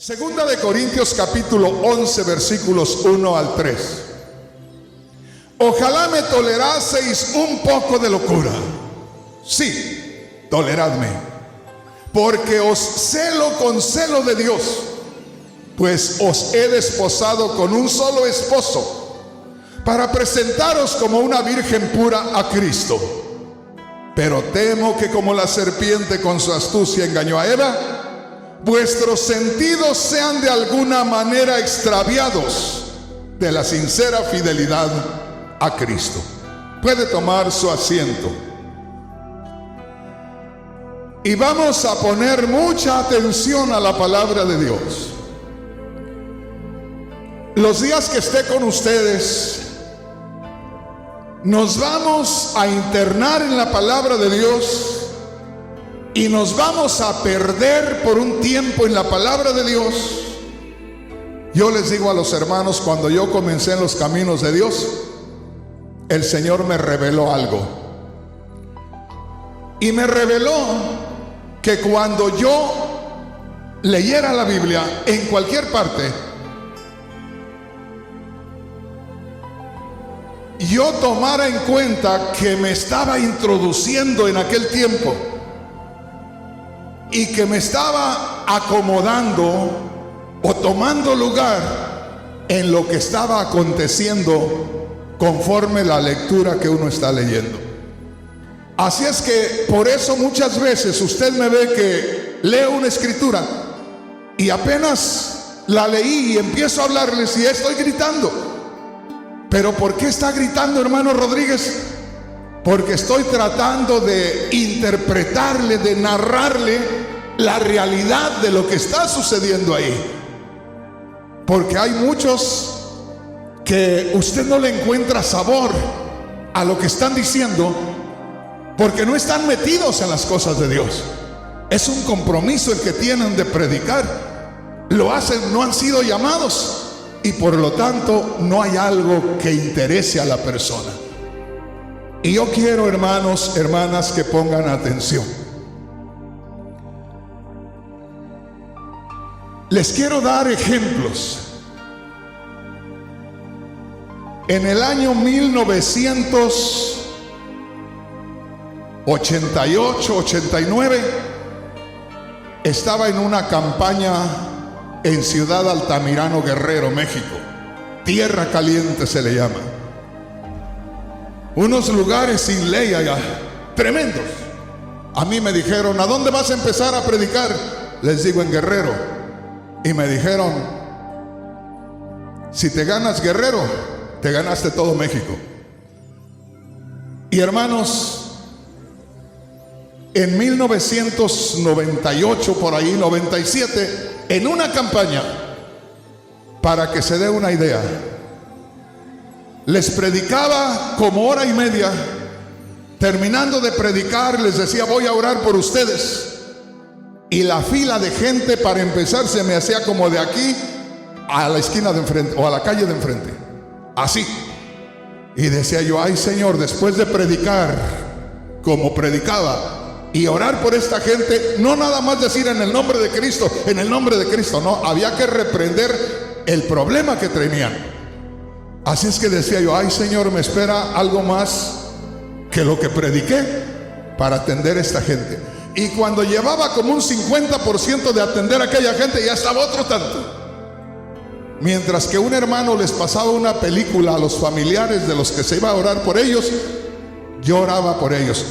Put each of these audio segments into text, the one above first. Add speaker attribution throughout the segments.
Speaker 1: Segunda de Corintios capítulo 11 versículos 1 al 3. Ojalá me toleraseis un poco de locura. Sí, toleradme, porque os celo con celo de Dios, pues os he desposado con un solo esposo, para presentaros como una virgen pura a Cristo. Pero temo que como la serpiente con su astucia engañó a Eva, vuestros sentidos sean de alguna manera extraviados de la sincera fidelidad a Cristo. Puede tomar su asiento. Y vamos a poner mucha atención a la palabra de Dios. Los días que esté con ustedes, nos vamos a internar en la palabra de Dios y nos vamos a perder por un tiempo en la palabra de Dios. Yo les digo a los hermanos, cuando yo comencé en los caminos de Dios, el Señor me reveló algo. Y me reveló que cuando yo leyera la Biblia en cualquier parte, yo tomara en cuenta que me estaba introduciendo en aquel tiempo y que me estaba acomodando o tomando lugar en lo que estaba aconteciendo conforme la lectura que uno está leyendo. Así es que por eso muchas veces usted me ve que leo una escritura y apenas la leí y empiezo a hablarles y estoy gritando. ¿Pero por qué está gritando, hermano Rodríguez? Porque estoy tratando de interpretarle, de narrarle la realidad de lo que está sucediendo ahí. Porque hay muchos que usted no le encuentra sabor a lo que están diciendo, porque no están metidos en las cosas de Dios. Es un compromiso el que tienen de predicar. Lo hacen, no han sido llamados, y por lo tanto no hay algo que interese a la persona. Y yo quiero, hermanos, hermanas, que pongan atención. Les quiero dar ejemplos. En el año 1988-89 estaba en una campaña en Ciudad Altamirano, Guerrero, México. Tierra Caliente se le llama. Unos lugares sin ley allá, tremendos. A mí me dijeron, ¿a dónde vas a empezar a predicar? Les digo, en Guerrero. Y me dijeron, si te ganas Guerrero, te ganaste todo México. Y hermanos, en 1998, por ahí, 97, en una campaña, para que se dé una idea, les predicaba como hora y media. Terminando de predicar, les decía, voy a orar por ustedes. Y la fila de gente, para empezar, se me hacía como de aquí a la esquina de enfrente, o a la calle de enfrente, así. Y decía yo, ay Señor, después de predicar como predicaba y orar por esta gente, no nada más decir en el nombre de Cristo, en el nombre de Cristo, no, había que reprender el problema que tenían. Así es que decía yo, ay Señor, me espera algo más que lo que prediqué para atender a esta gente. Y cuando llevaba como un 50% de atender a aquella gente, ya estaba otro tanto. Mientras que un hermano les pasaba una película a los familiares de los que se iba a orar por ellos, yo oraba por ellos.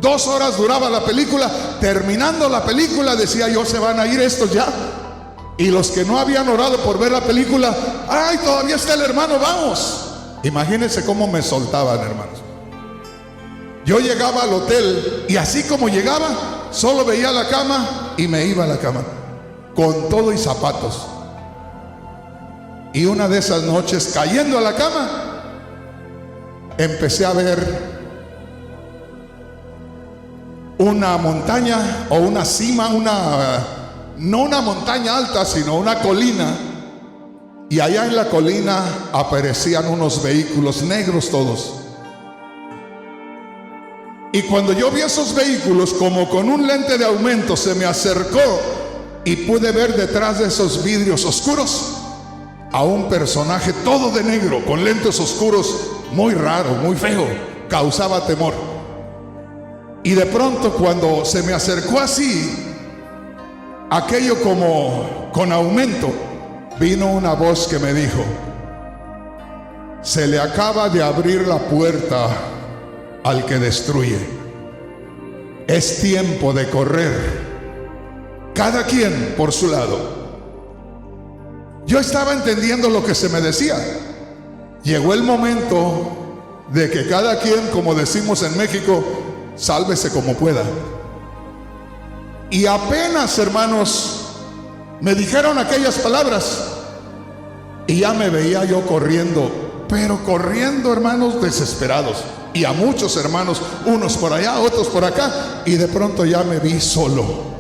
Speaker 1: 2 horas duraba la película. Terminando la película decía yo, se van a ir estos ya. Y los que no habían orado por ver la película, ay, todavía está el hermano, vamos. Imagínense cómo me soltaban, hermanos. Yo llegaba al hotel y así como llegaba, solo veía la cama y me iba a la cama, con todo y zapatos. Y una de esas noches, cayendo a la cama, empecé a ver una montaña o una cima, no una montaña alta, sino una colina. Y allá en la colina aparecían unos vehículos negros todos. Y cuando yo vi esos vehículos, como con un lente de aumento, se me acercó y pude ver detrás de esos vidrios oscuros a un personaje todo de negro, con lentes oscuros, muy raro, muy feo, causaba temor. Y de pronto, cuando se me acercó así, aquello como con aumento, vino una voz que me dijo: se le acaba de abrir la puerta al que destruye. Es tiempo de correr, cada quien por su lado. Yo estaba entendiendo lo que se me decía. Llegó el momento de que cada quien, como decimos en México, sálvese como pueda. Y apenas, hermanos, me dijeron aquellas palabras y ya me veía yo corriendo, pero corriendo, hermanos, desesperados. Y a muchos hermanos, unos por allá, otros por acá, y de pronto ya me vi solo.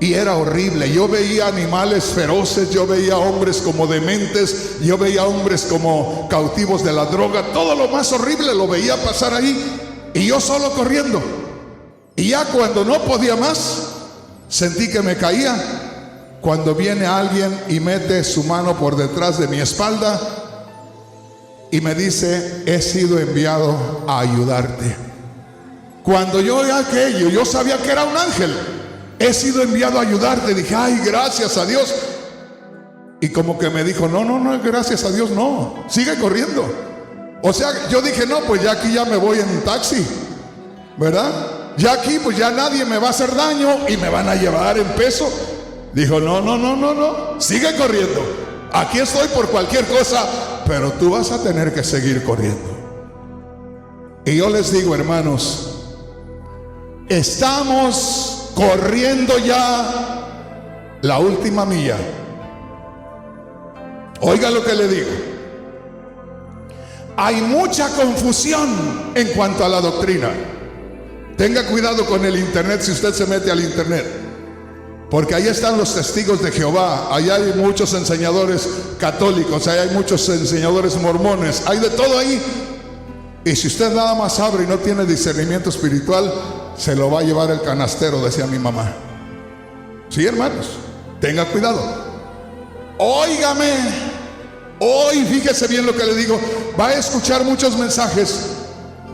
Speaker 1: Y era horrible. Yo veía animales feroces, yo veía hombres como dementes, yo veía hombres como cautivos de la droga. Todo lo más horrible lo veía pasar ahí, y yo solo corriendo. Y ya cuando no podía más, sentí que me caía, cuando viene alguien y mete su mano por detrás de mi espalda y me dice: he sido enviado a ayudarte. Cuando yo oí aquello, yo sabía que era un ángel. He sido enviado a ayudarte. Dije: ay, gracias a Dios. Y como que me dijo: no, gracias a Dios no, sigue corriendo. O sea, yo dije: no, pues ya aquí ya me voy en un taxi, ¿verdad? Ya aquí pues ya nadie me va a hacer daño y me van a llevar en peso. Dijo: no, sigue corriendo. Aquí estoy por cualquier cosa, pero tú vas a tener que seguir corriendo. Y yo les digo, hermanos, estamos corriendo ya la última milla. Oiga lo que le digo. Hay mucha confusión en cuanto a la doctrina. Tenga cuidado con el internet si usted se mete al internet, porque ahí están los testigos de Jehová, allá hay muchos enseñadores católicos, allá hay muchos enseñadores mormones, hay de todo ahí. Y si usted nada más abre y no tiene discernimiento espiritual, se lo va a llevar el canastero, decía mi mamá. Sí, hermanos, tenga cuidado. Óigame, hoy fíjese bien lo que le digo. Va a escuchar muchos mensajes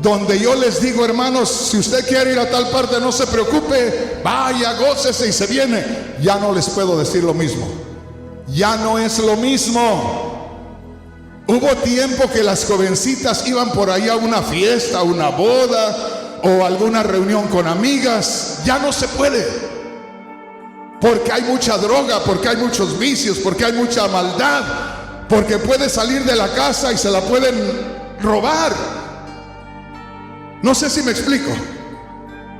Speaker 1: donde yo les digo: hermanos, si usted quiere ir a tal parte, no se preocupe, vaya, gócese y se viene. Ya no les puedo decir lo mismo. Ya no es lo mismo. Hubo tiempo que las jovencitas iban por ahí a una fiesta, a una boda o alguna reunión con amigas. Ya no se puede, porque hay mucha droga, porque hay muchos vicios, porque hay mucha maldad, porque puede salir de la casa y se la pueden robar. No sé si me explico.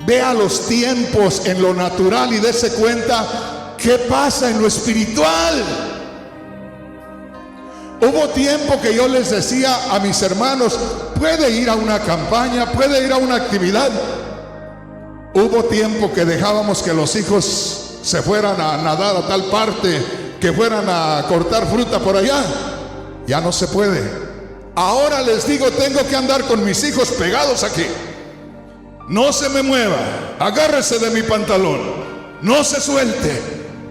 Speaker 1: Vea los tiempos en lo natural y dése cuenta qué pasa en lo espiritual. Hubo tiempo que yo les decía a mis hermanos: puede ir a una campaña, puede ir a una actividad. Hubo tiempo que dejábamos que los hijos se fueran a nadar a tal parte, que fueran a cortar fruta por allá. Ya no se puede. Ahora les digo: tengo que andar con mis hijos pegados aquí. No se me mueva, agárrese de mi pantalón, no se suelte,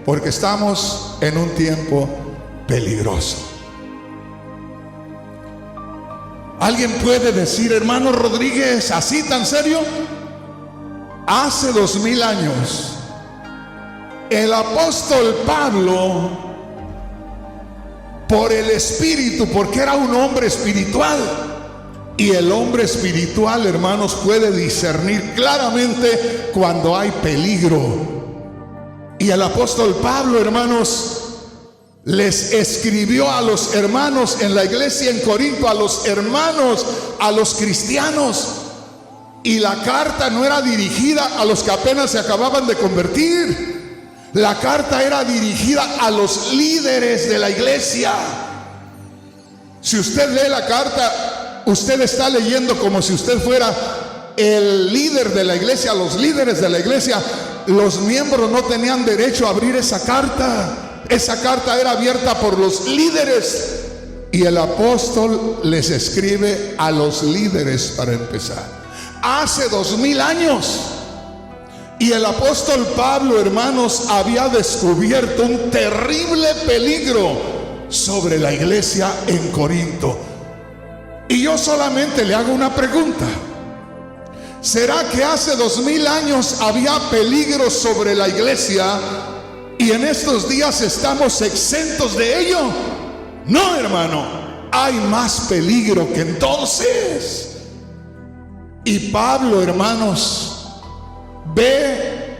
Speaker 1: porque estamos en un tiempo peligroso. ¿Alguien puede decir: hermano Rodríguez, así tan serio? Hace 2000 años, el apóstol Pablo, por el Espíritu, porque era un hombre espiritual, y el hombre espiritual, hermanos, puede discernir claramente cuando hay peligro. Y el apóstol Pablo, hermanos, les escribió a los hermanos en la iglesia en Corinto, a los hermanos, a los cristianos, y la carta no era dirigida a los que apenas se acababan de convertir. La carta era dirigida a los líderes de la iglesia. Si usted lee la carta, usted está leyendo como si usted fuera el líder de la iglesia, los líderes de la iglesia. Los miembros no tenían derecho a abrir esa carta. Esa carta era abierta por los líderes. Y el apóstol les escribe a los líderes para empezar. Hace 2000 años. Y el apóstol Pablo, hermanos, había descubierto un terrible peligro sobre la iglesia en Corinto. Y yo solamente le hago una pregunta: ¿será que hace 2000 años había peligro sobre la iglesia y en estos días estamos exentos de ello? No, hermano, hay más peligro que entonces. Y Pablo, hermanos, ve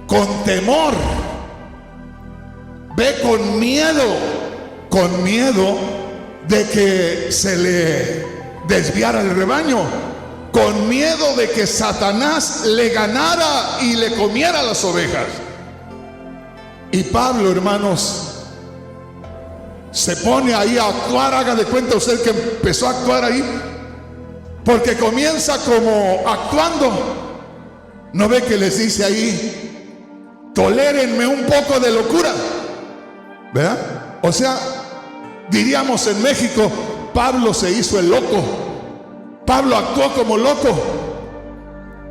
Speaker 1: con temor, ve con miedo de que se le desviara el rebaño, con miedo de que Satanás le ganara y le comiera las ovejas. Y Pablo, hermanos, se pone ahí a actuar. Haga de cuenta usted que empezó a actuar ahí, porque comienza como actuando. ¿No ve que les dice ahí: tolérenme un poco de locura? ¿Verdad? O sea, diríamos en México, Pablo se hizo el loco. Pablo actuó como loco,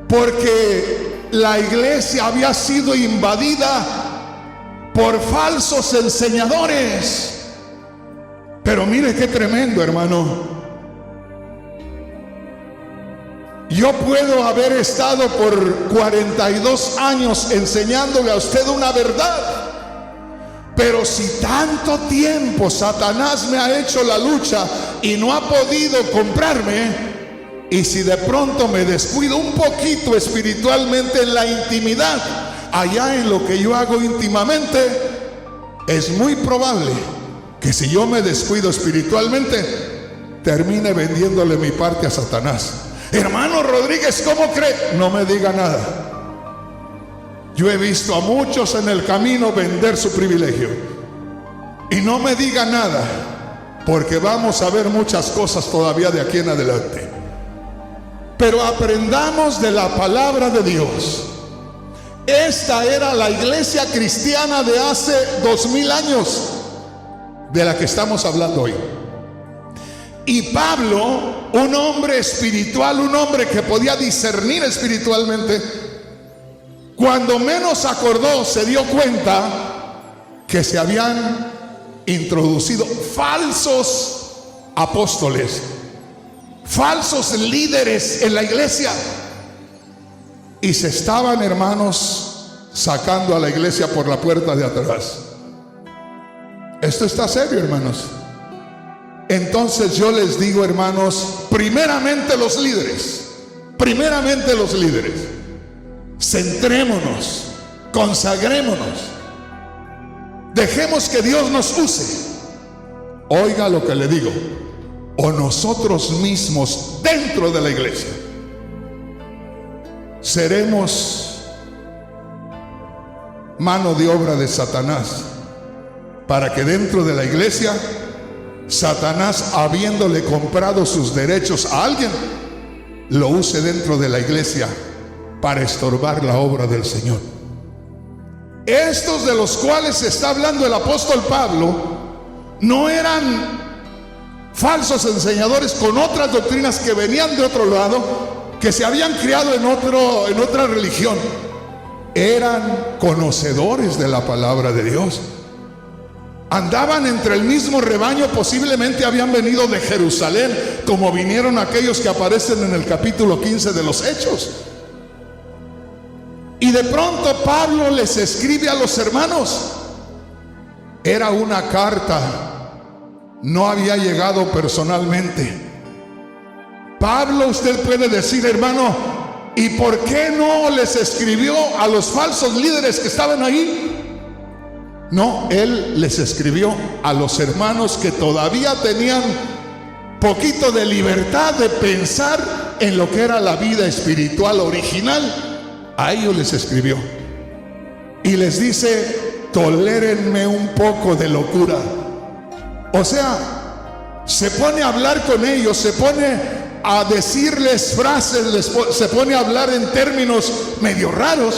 Speaker 1: porque la iglesia había sido invadida por falsos enseñadores. Pero mire qué tremendo, hermano. Yo puedo haber estado por 42 años enseñándole a usted una verdad, pero si tanto tiempo Satanás me ha hecho la lucha y no ha podido comprarme, y si de pronto me descuido un poquito espiritualmente en la intimidad, allá en lo que yo hago íntimamente, es muy probable que si yo me descuido espiritualmente, termine vendiéndole mi parte a Satanás. Hermano Rodríguez, ¿cómo cree? No me diga nada. Yo he visto a muchos en el camino vender su privilegio. Y no me diga nada, porque vamos a ver muchas cosas todavía de aquí en adelante. Pero aprendamos de la palabra de Dios. Esta era la iglesia cristiana de hace 2000 años, de la que estamos hablando hoy. Y Pablo, un hombre espiritual, un hombre que podía discernir espiritualmente, cuando menos acordó, se dio cuenta que se habían introducido falsos apóstoles, falsos líderes en la iglesia, y se estaban, hermanos, sacando a la iglesia por la puerta de atrás. Esto está serio, hermanos. Entonces yo les digo, hermanos, primeramente los líderes, centrémonos, consagrémonos, dejemos que Dios nos use. Oiga lo que le digo, o nosotros mismos dentro de la iglesia seremos mano de obra de Satanás, para que dentro de la iglesia Satanás, habiéndole comprado sus derechos a alguien, lo use dentro de la iglesia para estorbar la obra del Señor. Estos de los cuales está hablando el apóstol Pablo no eran falsos enseñadores con otras doctrinas que venían de otro lado, que se habían criado en otra religión. Eran conocedores de la palabra de Dios. Andaban entre el mismo rebaño, posiblemente habían venido de Jerusalén, como vinieron aquellos que aparecen en el capítulo 15 de los Hechos. Y de pronto Pablo les escribe a los hermanos. Era una carta, no había llegado personalmente. Pablo, usted puede decir, hermano, ¿y por qué no les escribió a los falsos líderes que estaban ahí? No, él les escribió a los hermanos que todavía tenían poquito de libertad de pensar en lo que era la vida espiritual original. A ellos les escribió y les dice: tolérenme un poco de locura. O sea, se pone a hablar con ellos, se pone a decirles frases, se pone a hablar en términos medio raros.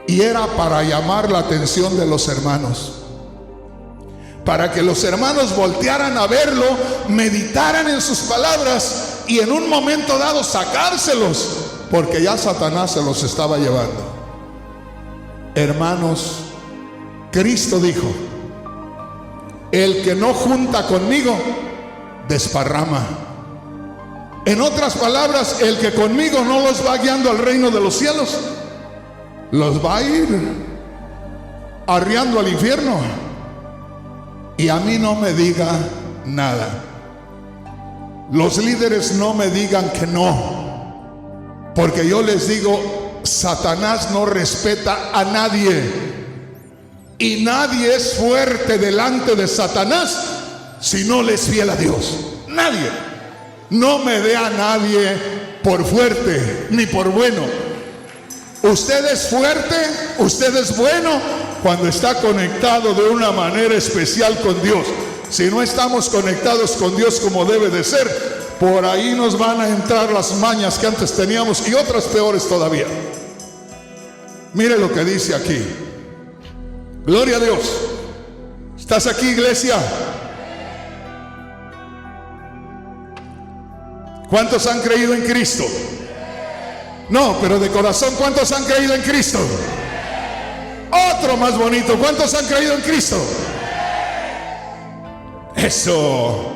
Speaker 1: Y era para llamar la atención de los hermanos, para que los hermanos voltearan a verlo, meditaran en sus palabras y en un momento dado sacárselos porque ya Satanás se los estaba llevando. Hermanos, Cristo dijo: el que no junta conmigo, desparrama. En otras palabras, el que conmigo no los va guiando al reino de los cielos, los va a ir arriando al infierno. Y a mí no me diga nada. Los líderes no me digan que no, porque yo les digo, Satanás no respeta a nadie, y nadie es fuerte delante de Satanás si no le es fiel a Dios. Nadie. No me dé a nadie por fuerte ni por bueno. Usted es fuerte, usted es bueno cuando está conectado de una manera especial con Dios. Si no estamos conectados con Dios como debe de ser, por ahí nos van a entrar las mañas que antes teníamos y otras peores todavía. Mire lo que dice aquí. Gloria a Dios. ¿Estás aquí, iglesia? ¿Cuántos han creído en Cristo? No, pero de corazón, ¿cuántos han creído en Cristo? Otro más bonito, ¿cuántos han creído en Cristo? Eso.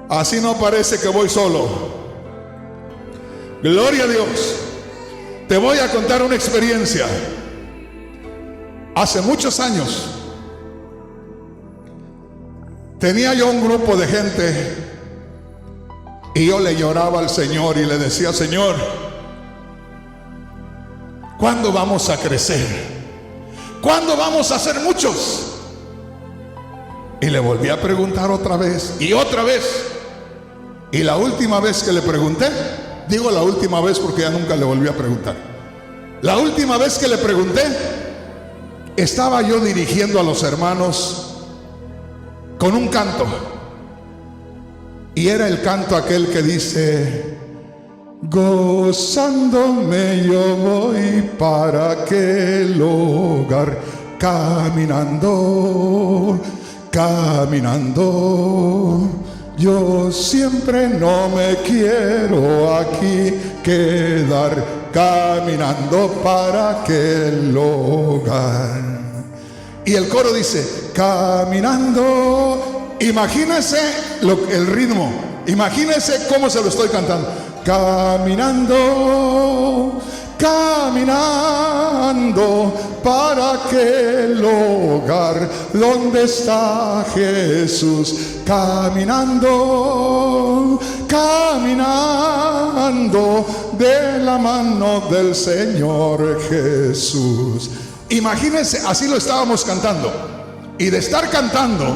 Speaker 1: Así no parece que voy solo. Gloria a Dios. Te voy a contar una experiencia. Hace muchos años tenía yo un grupo de gente y yo le lloraba al Señor y le decía: Señor, ¿cuándo vamos a crecer? ¿Cuándo vamos a ser muchos? Y le volví a preguntar otra vez y otra vez. Y la última vez que le pregunté, digo la última vez porque ya nunca le volví a preguntar. La última vez que le pregunté, estaba yo dirigiendo a los hermanos con un canto. Y era el canto aquel que dice: gozándome yo voy para aquel hogar, caminando, caminando. Yo siempre no me quiero aquí quedar, caminando para aquel hogar. Y el coro dice: caminando. Imagínese el ritmo, imagínese cómo se lo estoy cantando. Caminando, caminando para aquel hogar donde está Jesús. Caminando, caminando de la mano del Señor Jesús. Imagínense, así lo estábamos cantando. Y de estar cantando,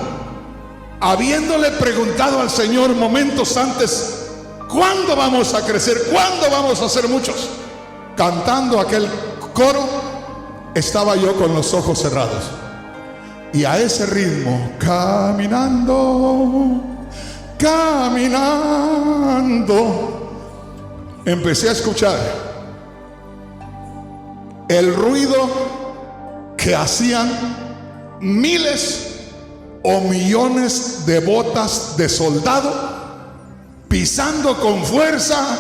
Speaker 1: habiéndole preguntado al Señor momentos antes: ¿cuándo vamos a crecer? ¿Cuándo vamos a ser muchos? Cantando aquel coro, estaba yo con los ojos cerrados. Y a ese ritmo, caminando, caminando, empecé a escuchar el ruido que hacían miles o millones de botas de soldado pisando con fuerza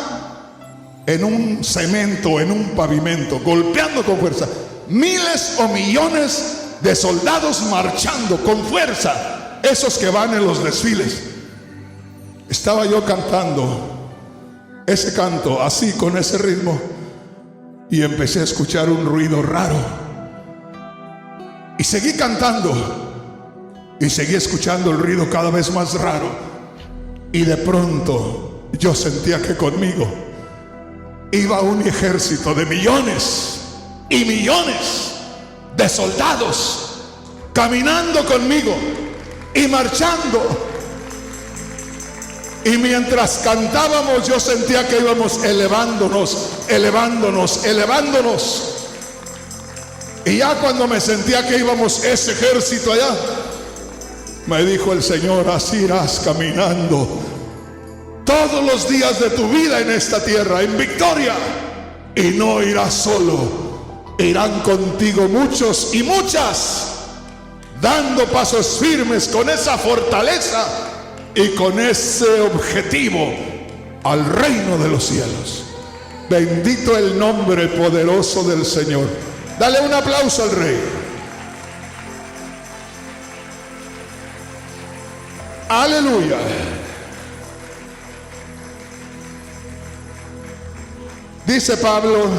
Speaker 1: en un cemento, en un pavimento, golpeando con fuerza. Miles o millones de soldados marchando con fuerza, esos que van en los desfiles. Estaba yo cantando ese canto así, con ese ritmo, y empecé a escuchar un ruido raro. Y seguí cantando y seguí escuchando el ruido cada vez más raro. Y de pronto yo sentía que conmigo iba un ejército de millones y millones de soldados caminando conmigo y marchando. Y mientras cantábamos, yo sentía que íbamos elevándonos, elevándonos, elevándonos. Y ya cuando me sentía que íbamos ese ejército allá, me dijo el Señor: así irás caminando todos los días de tu vida en esta tierra, en victoria. Y no irás solo, irán contigo muchos y muchas, dando pasos firmes con esa fortaleza y con ese objetivo al reino de los cielos. Bendito el nombre poderoso del Señor. Dale un aplauso al Rey. Aleluya. Dice Pablo: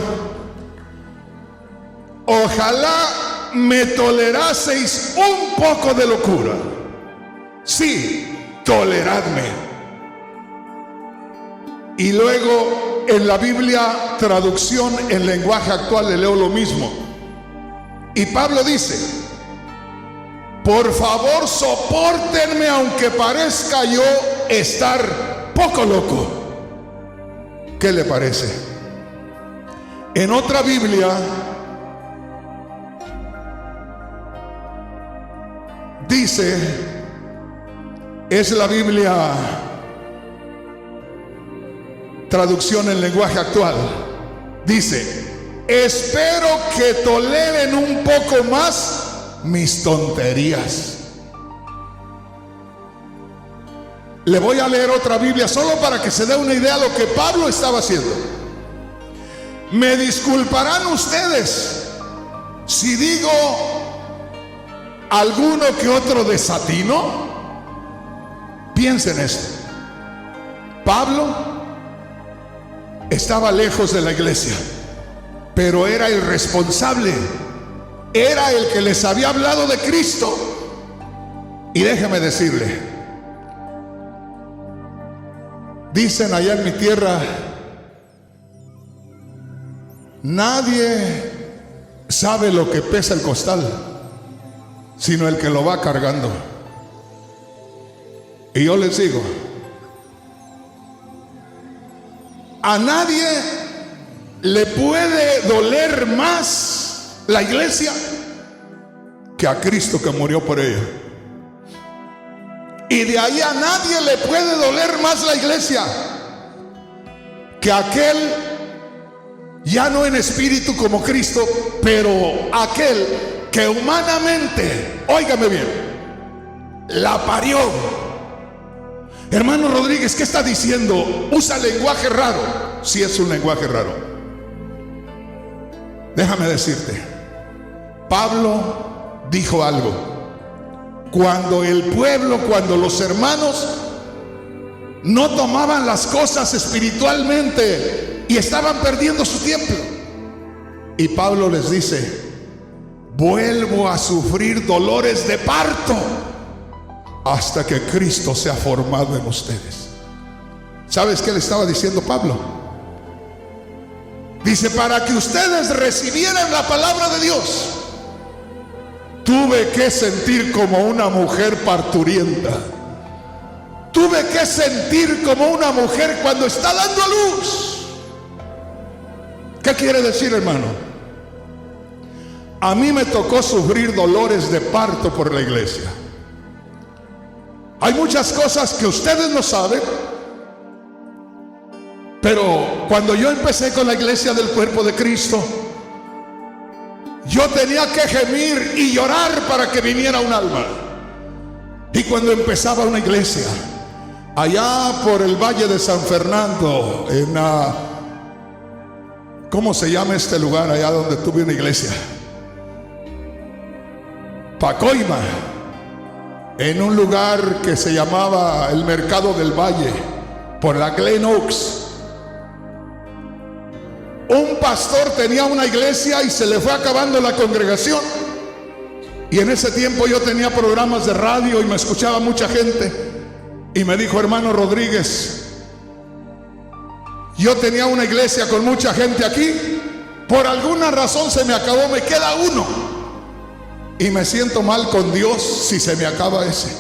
Speaker 1: ojalá me toleraseis un poco de locura. Sí, toleradme. Y luego en la Biblia, traducción en lenguaje actual, le leo lo mismo. Y Pablo dice: por favor, sopórtenme aunque parezca yo estar poco loco. ¿Qué le parece? En otra Biblia dice, es la Biblia traducción en lenguaje actual, dice: espero que toleren un poco más mis tonterías. Le voy a leer otra Biblia solo para que se dé una idea de lo que Pablo estaba haciendo. Me disculparán ustedes si digo alguno que otro desatino. Piensen esto. Pablo estaba lejos de la iglesia, pero era el responsable, era el que les había hablado de Cristo. Y déjeme decirle, dicen allá en mi tierra, nadie sabe lo que pesa el costal, sino el que lo va cargando. Y yo les digo, a nadie le puede doler más la iglesia que a Cristo que murió por ella. Y de ahí a nadie le puede doler más la iglesia que aquel, ya no en espíritu como Cristo, pero aquel que humanamente, óigame bien, la parió. Hermano Rodríguez, ¿qué está diciendo? Usa lenguaje raro. Sí, es un lenguaje raro. Déjame decirte, Pablo dijo algo. Cuando el pueblo, cuando los hermanos no tomaban las cosas espiritualmente y estaban perdiendo su tiempo, y Pablo les dice: vuelvo a sufrir dolores de parto hasta que Cristo sea formado en ustedes. ¿Sabes qué le estaba diciendo Pablo? Dice: para que ustedes recibieran la palabra de Dios, tuve que sentir como una mujer parturienta. Tuve que sentir como una mujer cuando está dando a luz. ¿Qué quiere decir, hermano? A mí me tocó sufrir dolores de parto por la iglesia. Hay muchas cosas que ustedes no saben, pero cuando yo empecé con la iglesia del cuerpo de Cristo, yo tenía que gemir y llorar para que viniera un alma. Y cuando empezaba una iglesia allá por el Valle de San Fernando, en ¿cómo se llama este lugar allá donde tuve una iglesia? Pacoima, en un lugar que se llamaba el Mercado del Valle, por la Glen Oaks. Un pastor tenía una iglesia y se le fue acabando la congregación. Y en ese tiempo yo tenía programas de radio y me escuchaba mucha gente. Y me dijo: hermano Rodríguez, yo tenía una iglesia con mucha gente aquí, por alguna razón se me acabó, me queda uno. Y me siento mal con Dios si se me acaba ese.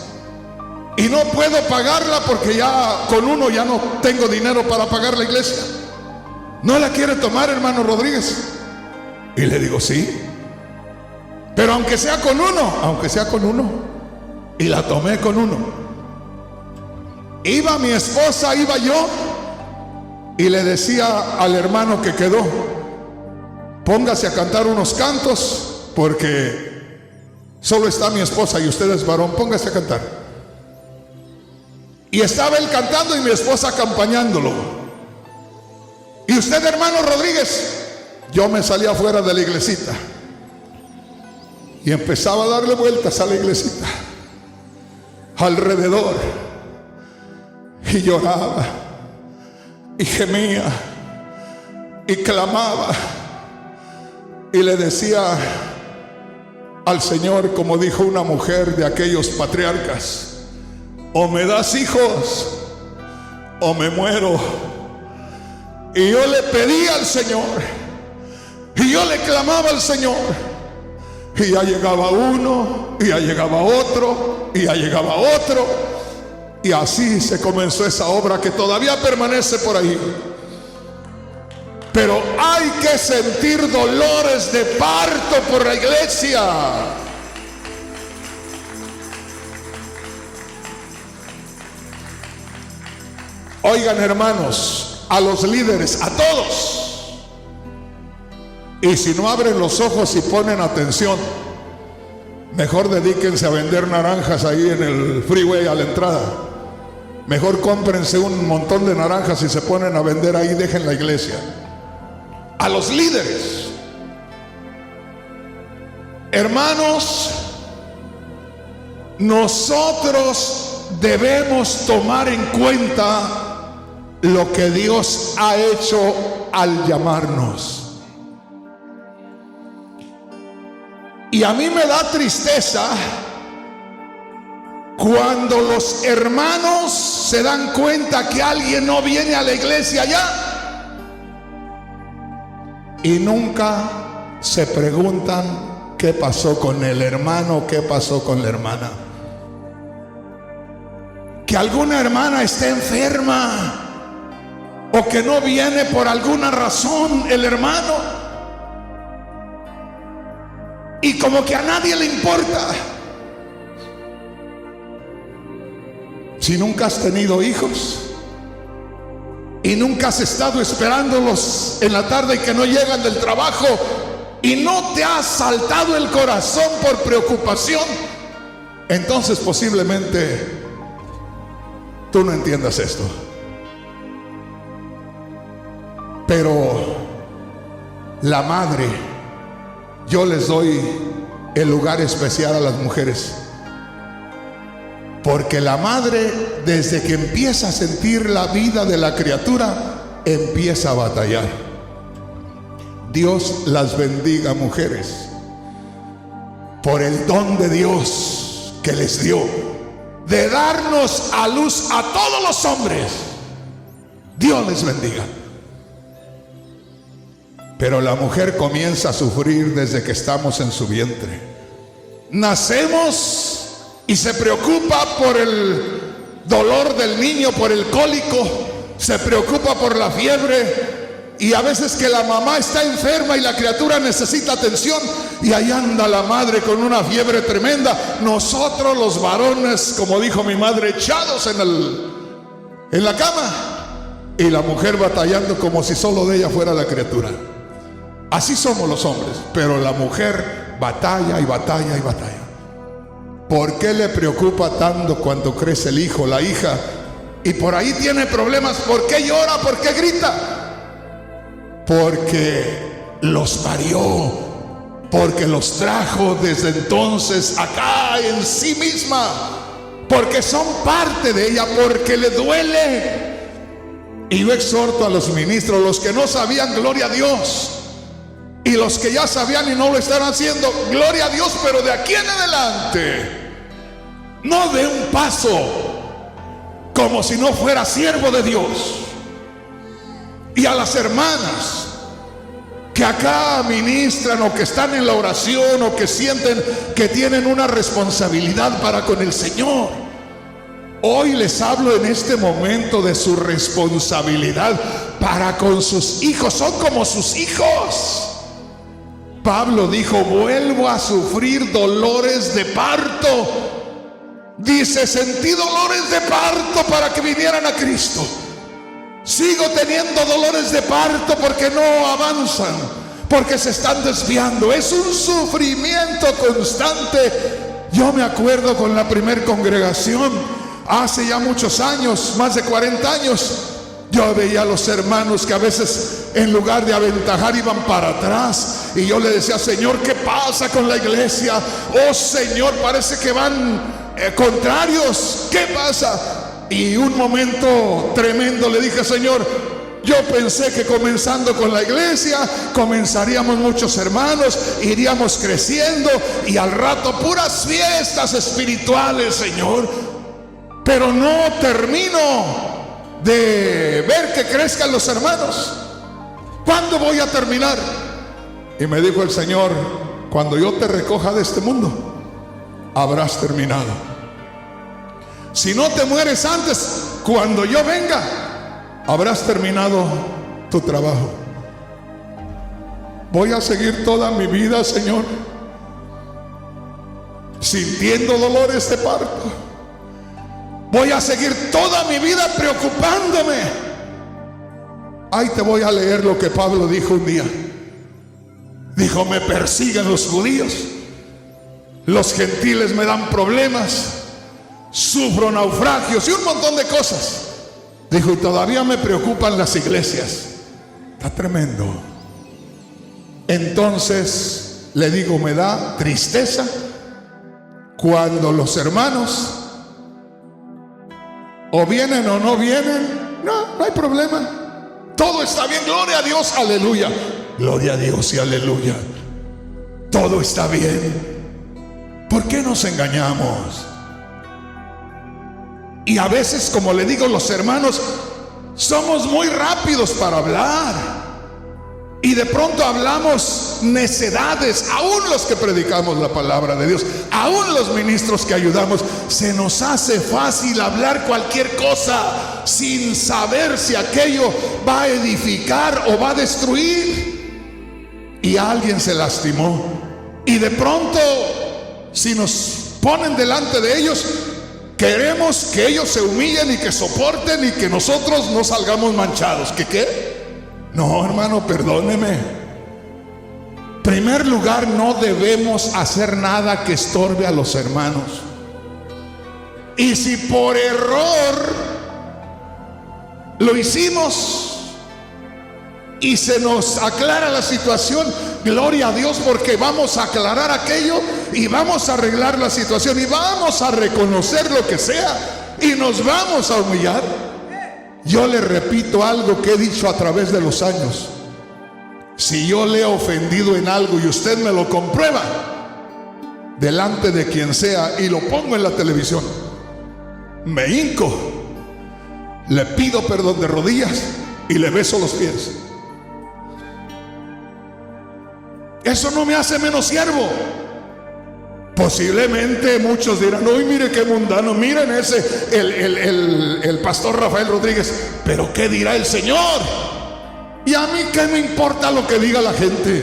Speaker 1: Y no puedo pagarla porque ya con uno ya no tengo dinero para pagar la iglesia. ¿No la quiere tomar, hermano Rodríguez? Y le digo: sí, pero aunque sea con uno. Y la tomé con uno. Iba mi esposa, iba yo, y le decía al hermano que quedó: póngase a cantar unos cantos, porque solo está mi esposa y usted es varón, póngase a cantar. Y estaba él cantando y mi esposa acompañándolo. Y usted, hermano Rodríguez, yo me salía afuera de la iglesita y empezaba a darle vueltas a la iglesita alrededor, y lloraba y gemía y clamaba y le decía al Señor, como dijo una mujer de aquellos patriarcas: o me das hijos o me muero. Y yo le pedía al Señor, y yo le clamaba al Señor, y ya llegaba uno, y ya llegaba otro, y ya llegaba otro, y así se comenzó esa obra que todavía permanece por ahí. Pero hay que sentir dolores de parto por la iglesia. Oigan, hermanos, a los líderes, a todos, y si no abren los ojos y ponen atención, mejor dedíquense a vender naranjas ahí en el freeway a la entrada. Mejor cómprense un montón de naranjas y se ponen a vender ahí, dejen la iglesia. A los líderes, hermanos, nosotros debemos tomar en cuenta lo que Dios ha hecho al llamarnos. Y a mí me da tristeza cuando los hermanos se dan cuenta que alguien no viene a la iglesia ya y nunca se preguntan qué pasó con el hermano, qué pasó con la hermana. Que alguna hermana esté enferma o que no viene por alguna razón el hermano, y como que a nadie le importa. Si nunca has tenido hijos y nunca has estado esperándolos en la tarde y que no llegan del trabajo, y no te ha saltado el corazón por preocupación, entonces posiblemente tú no entiendas esto. Pero la madre, yo les doy el lugar especial a las mujeres, porque la madre, desde que empieza a sentir la vida de la criatura, empieza a batallar. Dios las bendiga, mujeres, por el don de Dios que les dio de darnos a luz a todos los hombres. Dios les bendiga. Pero la mujer comienza a sufrir desde que estamos en su vientre. Nacemos y se preocupa por el dolor del niño, por el cólico, se preocupa por la fiebre, y a veces que la mamá está enferma y la criatura necesita atención, y ahí anda la madre con una fiebre tremenda. Nosotros los varones, como dijo mi madre, echados en la cama, y la mujer batallando como si solo de ella fuera la criatura. Así somos los hombres, pero la mujer batalla y batalla y batalla. ¿Por qué le preocupa tanto cuando crece el hijo, la hija, y por ahí tiene problemas? ¿Por qué llora? ¿Por qué grita? Porque los parió, porque los trajo desde entonces acá en sí misma, porque son parte de ella, porque le duele. Y yo exhorto a los ministros, los que no sabían, gloria a Dios, y los que ya sabían y no lo están haciendo, gloria a Dios, pero de aquí en adelante no dé un paso como si no fuera siervo de Dios. Y a las hermanas que acá ministran o que están en la oración o que sienten que tienen una responsabilidad para con el Señor, hoy les hablo en este momento de su responsabilidad para con sus hijos. Son como sus hijos. Pablo dijo: vuelvo a sufrir dolores de parto. Dice: sentí dolores de parto para que vinieran a Cristo. Sigo teniendo dolores de parto porque no avanzan, porque se están desviando. Es un sufrimiento constante. Yo me acuerdo con la primer congregación, hace ya muchos años, más de 40 años, Yo veía a los hermanos que a veces en lugar de aventajar iban para atrás, y yo le decía: Señor, ¿qué pasa con la iglesia? Oh Señor, parece que van contrarios. ¿Qué pasa? Y un momento tremendo le dije: Señor, yo pensé que comenzando con la iglesia comenzaríamos muchos hermanos, iríamos creciendo y al rato puras fiestas espirituales, Señor, pero no termino de ver que crezcan los hermanos. ¿Cuándo voy a terminar? Y me dijo el Señor: cuando yo te recoja de este mundo, habrás terminado. Si no te mueres antes, cuando yo venga, habrás terminado tu trabajo. Voy a seguir toda mi vida, Señor, sintiendo dolores de parto. Voy a seguir toda mi vida preocupándome. Ahí te voy a leer lo que Pablo dijo un día. Dijo: me persiguen los judíos, los gentiles me dan problemas, sufro naufragios y un montón de cosas. Dijo: y todavía me preocupan las iglesias. Está tremendo. Entonces le digo: me da tristeza cuando los hermanos o vienen o no vienen. No hay problema. Todo está bien, gloria a Dios, aleluya. Gloria a Dios y aleluya. Todo está bien. ¿Por qué nos engañamos? Y a veces, como le digo, los hermanos somos muy rápidos para hablar. Y de pronto hablamos necedades. Aún los que predicamos la palabra de Dios, aún los ministros que ayudamos, se nos hace fácil hablar cualquier cosa sin saber si aquello va a edificar o va a destruir. Y alguien se lastimó. Y de pronto, si nos ponen delante de ellos, queremos que ellos se humillen y que soporten y que nosotros no salgamos manchados. ¿Qué? No, hermano, perdóneme. En primer lugar, no debemos hacer nada que estorbe a los hermanos. Y si por error lo hicimos y se nos aclara la situación, gloria a Dios, porque vamos a aclarar aquello y vamos a arreglar la situación y vamos a reconocer lo que sea y nos vamos a humillar. Yo le repito algo que he dicho a través de los años: si yo le he ofendido en algo y usted me lo comprueba delante de quien sea y lo pongo en la televisión, me hinco, le pido perdón de rodillas y le beso los pies. Eso no me hace menos siervo. Posiblemente muchos dirán: uy, mire qué mundano, miren ese, el pastor Rafael Rodríguez. Pero ¿qué dirá el Señor? Y a mí ¿qué me importa lo que diga la gente?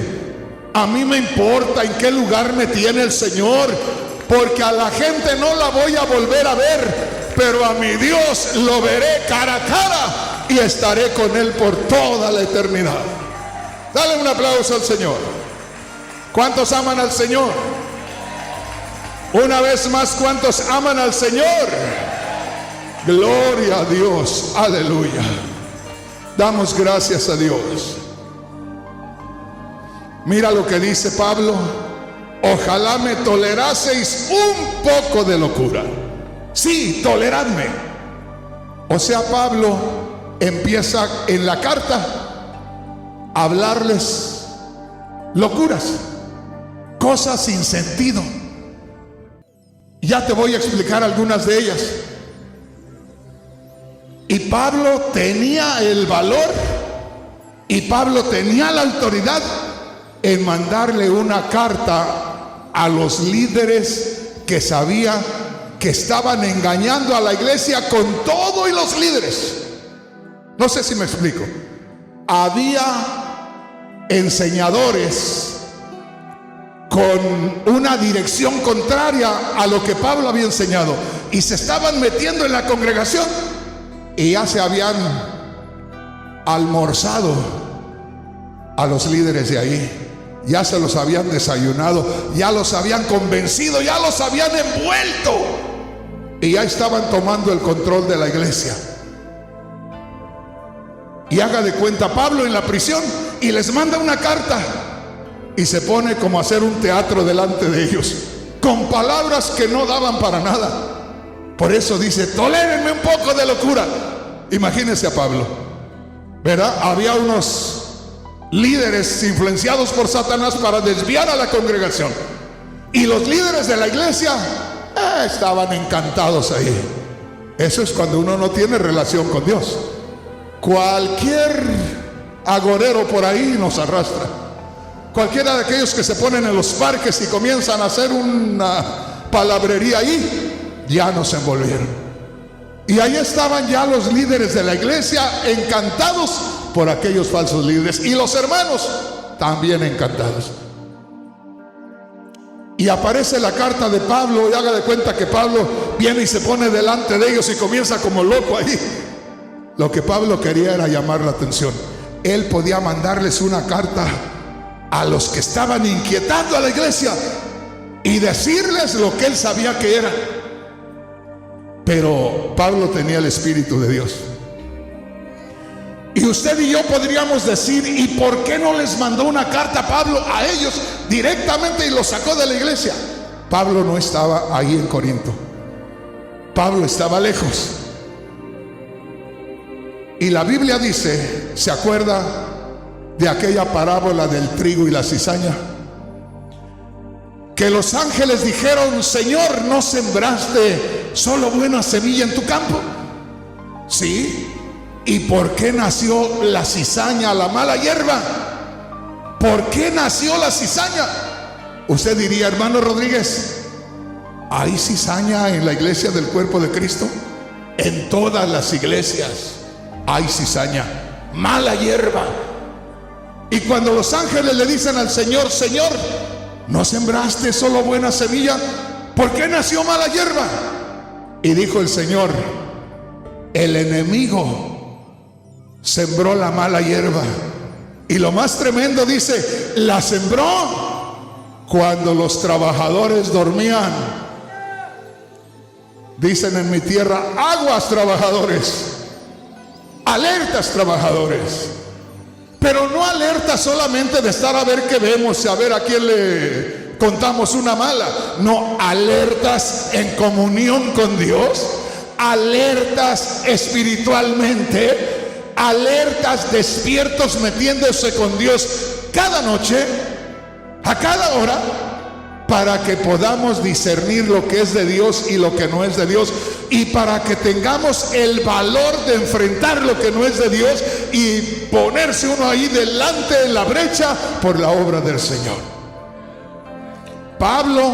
Speaker 1: A mí me importa en qué lugar me tiene el Señor, porque a la gente no la voy a volver a ver, pero a mi Dios lo veré cara a cara y estaré con Él por toda la eternidad. Dale un aplauso al Señor. ¿Cuántos aman al Señor? Una vez más, ¿cuántos aman al Señor? Gloria a Dios, aleluya. Damos gracias a Dios. Mira lo que dice Pablo: ojalá me toleraseis un poco de locura. Sí, toleradme. O sea, Pablo empieza en la carta a hablarles locuras, cosas sin sentido. Ya te voy a explicar algunas de ellas. Y Pablo tenía el valor y Pablo tenía la autoridad en mandarle una carta a los líderes que sabía que estaban engañando a la iglesia con todo y los líderes. No sé si me explico. Había enseñadores con una dirección contraria a lo que Pablo había enseñado y se estaban metiendo en la congregación y ya se habían almorzado a los líderes de ahí, ya se los habían desayunado, ya los habían convencido, ya los habían envuelto y ya estaban tomando el control de la iglesia. Y haga de cuenta Pablo en la prisión y les manda una carta y se pone como a hacer un teatro delante de ellos, con palabras que no daban para nada. Por eso dice: tolérenme un poco de locura. Imagínense a Pablo, ¿verdad? Había unos líderes influenciados por Satanás para desviar a la congregación, y los líderes de la iglesia estaban encantados ahí. Eso es cuando uno no tiene relación con Dios. Cualquier agorero por ahí nos arrastra. Cualquiera de aquellos que se ponen en los parques y comienzan a hacer una palabrería ahí, ya nos envolvieron. Y ahí estaban ya los líderes de la iglesia encantados por aquellos falsos líderes, y los hermanos también encantados. Y aparece la carta de Pablo, y haga de cuenta que Pablo viene y se pone delante de ellos y comienza como loco ahí. Lo que Pablo quería era llamar la atención. Él podía mandarles una carta a los que estaban inquietando a la iglesia y decirles lo que él sabía que eran. Pero Pablo tenía el Espíritu de Dios. Y usted y yo podríamos decir: ¿y por qué no les mandó una carta Pablo a ellos directamente y los sacó de la iglesia? Pablo no estaba ahí en Corinto. Pablo estaba lejos. Y la Biblia dice, ¿se acuerda de aquella parábola del trigo y la cizaña? Que los ángeles dijeron: Señor, ¿no sembraste solo buena semilla en tu campo? Sí. ¿Y por qué nació la cizaña, la mala hierba? ¿Por qué nació la cizaña? Usted diría: hermano Rodríguez, ¿hay cizaña en la iglesia del cuerpo de Cristo? En todas las iglesias hay cizaña, mala hierba. Y cuando los ángeles le dicen al Señor: Señor, ¿no sembraste solo buena semilla? ¿Por qué nació mala hierba? Y dijo el Señor: el enemigo sembró la mala hierba. Y lo más tremendo, dice, la sembró cuando los trabajadores dormían. Dicen en mi tierra: aguas trabajadores, alertas trabajadores. Pero no alertas solamente de estar a ver qué vemos y a ver a quién le contamos una mala. No, alertas en comunión con Dios, alertas espiritualmente, alertas despiertos metiéndose con Dios cada noche, a cada hora, para que podamos discernir lo que es de Dios y lo que no es de Dios, y para que tengamos el valor de enfrentar lo que no es de Dios y ponerse uno ahí delante en la brecha por la obra del Señor. Pablo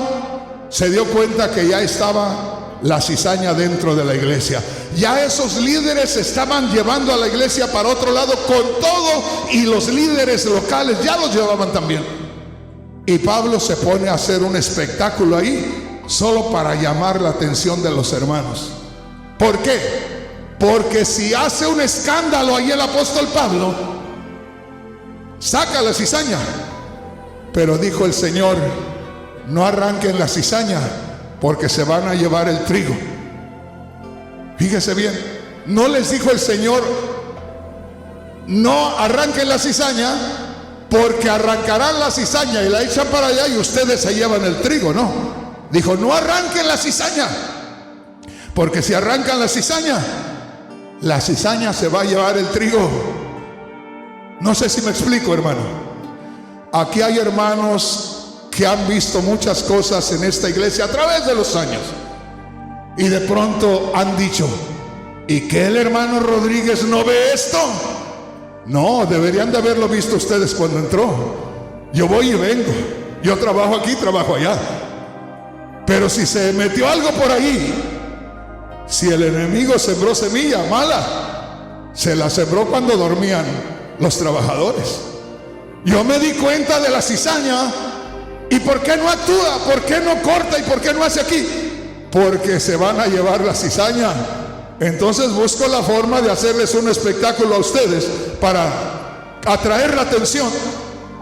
Speaker 1: se dio cuenta que ya estaba la cizaña dentro de la iglesia. Ya esos líderes estaban llevando a la iglesia para otro lado con todo, y los líderes locales ya los llevaban también. Y Pablo se pone a hacer un espectáculo ahí solo para llamar la atención de los hermanos. ¿Por qué? Porque si hace un escándalo ahí el apóstol Pablo, saca la cizaña. Pero dijo el Señor: no arranquen la cizaña, porque se van a llevar el trigo. Fíjese bien, no les dijo el Señor: no arranquen la cizaña, porque arrancarán la cizaña y la echan para allá y ustedes se llevan el trigo. No, dijo: no arranquen la cizaña, porque si arrancan la cizaña se va a llevar el trigo. No sé si me explico, hermano. Aquí hay hermanos que han visto muchas cosas en esta iglesia a través de los años, y de pronto han dicho: ¿y qué, el hermano Rodríguez no ve esto? No, deberían de haberlo visto ustedes cuando entró. Yo voy y vengo, yo trabajo aquí, trabajo allá. Pero si se metió algo por ahí, si el enemigo sembró semilla mala, se la sembró cuando dormían los trabajadores. Yo me di cuenta de la cizaña. ¿Y por qué no actúa? ¿Por qué no corta? ¿Y por qué no hace aquí? Porque se van a llevar la cizaña. Entonces busco la forma de hacerles un espectáculo a ustedes para atraer la atención.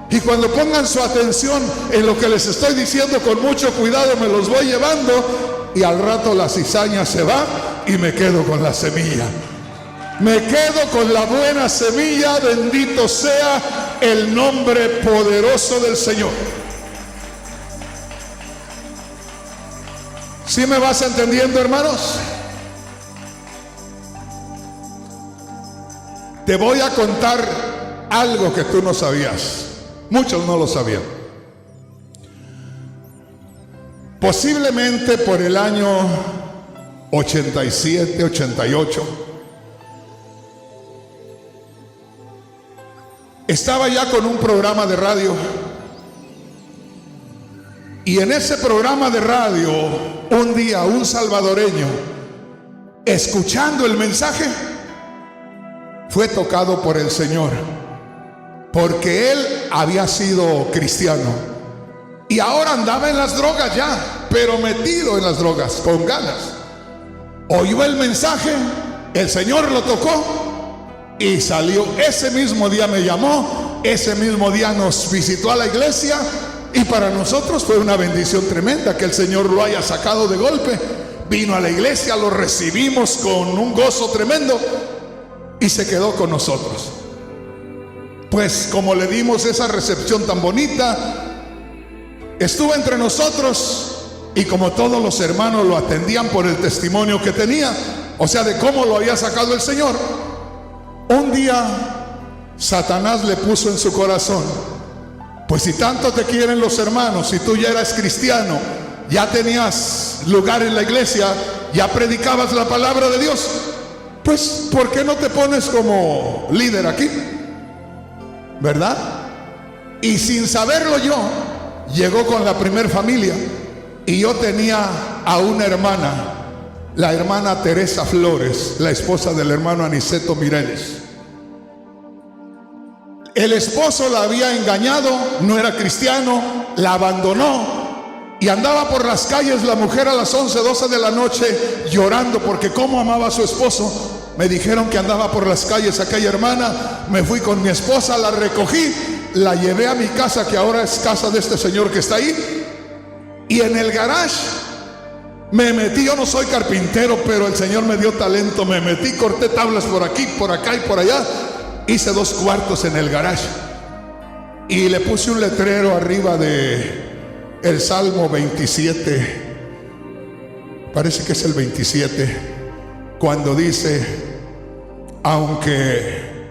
Speaker 1: Y cuando pongan su atención en lo que les estoy diciendo, con mucho cuidado me los voy llevando, y al rato la cizaña se va y me quedo con la semilla. Me quedo con la buena semilla, bendito sea el nombre poderoso del Señor. ¿Sí me vas entendiendo, hermanos? Te voy a contar algo que tú no sabías. Muchos no lo sabían. Posiblemente por el año 87, 88, estaba ya con un programa de radio. Y en ese programa de radio, un día un salvadoreño, escuchando el mensaje, fue tocado por el Señor, porque él había sido cristiano y ahora andaba en las drogas ya, pero metido en las drogas, con ganas. Oyó el mensaje, el Señor lo tocó y salió. Ese mismo día me llamó, ese mismo día nos visitó a la iglesia, y para nosotros fue una bendición tremenda que el Señor lo haya sacado de golpe. Vino a la iglesia, lo recibimos con un gozo tremendo y se quedó con nosotros. Pues como le dimos esa recepción tan bonita, estuvo entre nosotros, y como todos los hermanos lo atendían por el testimonio que tenía, o sea, de cómo lo había sacado el Señor, un día Satanás le puso en su corazón: pues si tanto te quieren los hermanos, si tú ya eras cristiano, ya tenías lugar en la iglesia, ya predicabas la palabra de Dios, pues ¿por qué no te pones como líder aquí? ¿Verdad? Y sin saberlo yo, llegó con la primer familia, y yo tenía a una hermana, la hermana Teresa Flores, la esposa del hermano Aniceto Mireles. El esposo la había engañado, no era cristiano, la abandonó y andaba por las calles la mujer a las 11, 12 de la noche llorando porque cómo amaba a su esposo. Me dijeron que andaba por las calles aquella hermana. Me fui con mi esposa, la recogí, la llevé a mi casa, que ahora es casa de este señor que está ahí, y en el garage me metí. Yo no soy carpintero, pero el Señor me dio talento. Me metí, corté tablas por aquí, por acá y por allá. Hice 2 cuartos en el garage y le puse un letrero arriba de el Salmo 27, parece que es el 27, cuando dice: aunque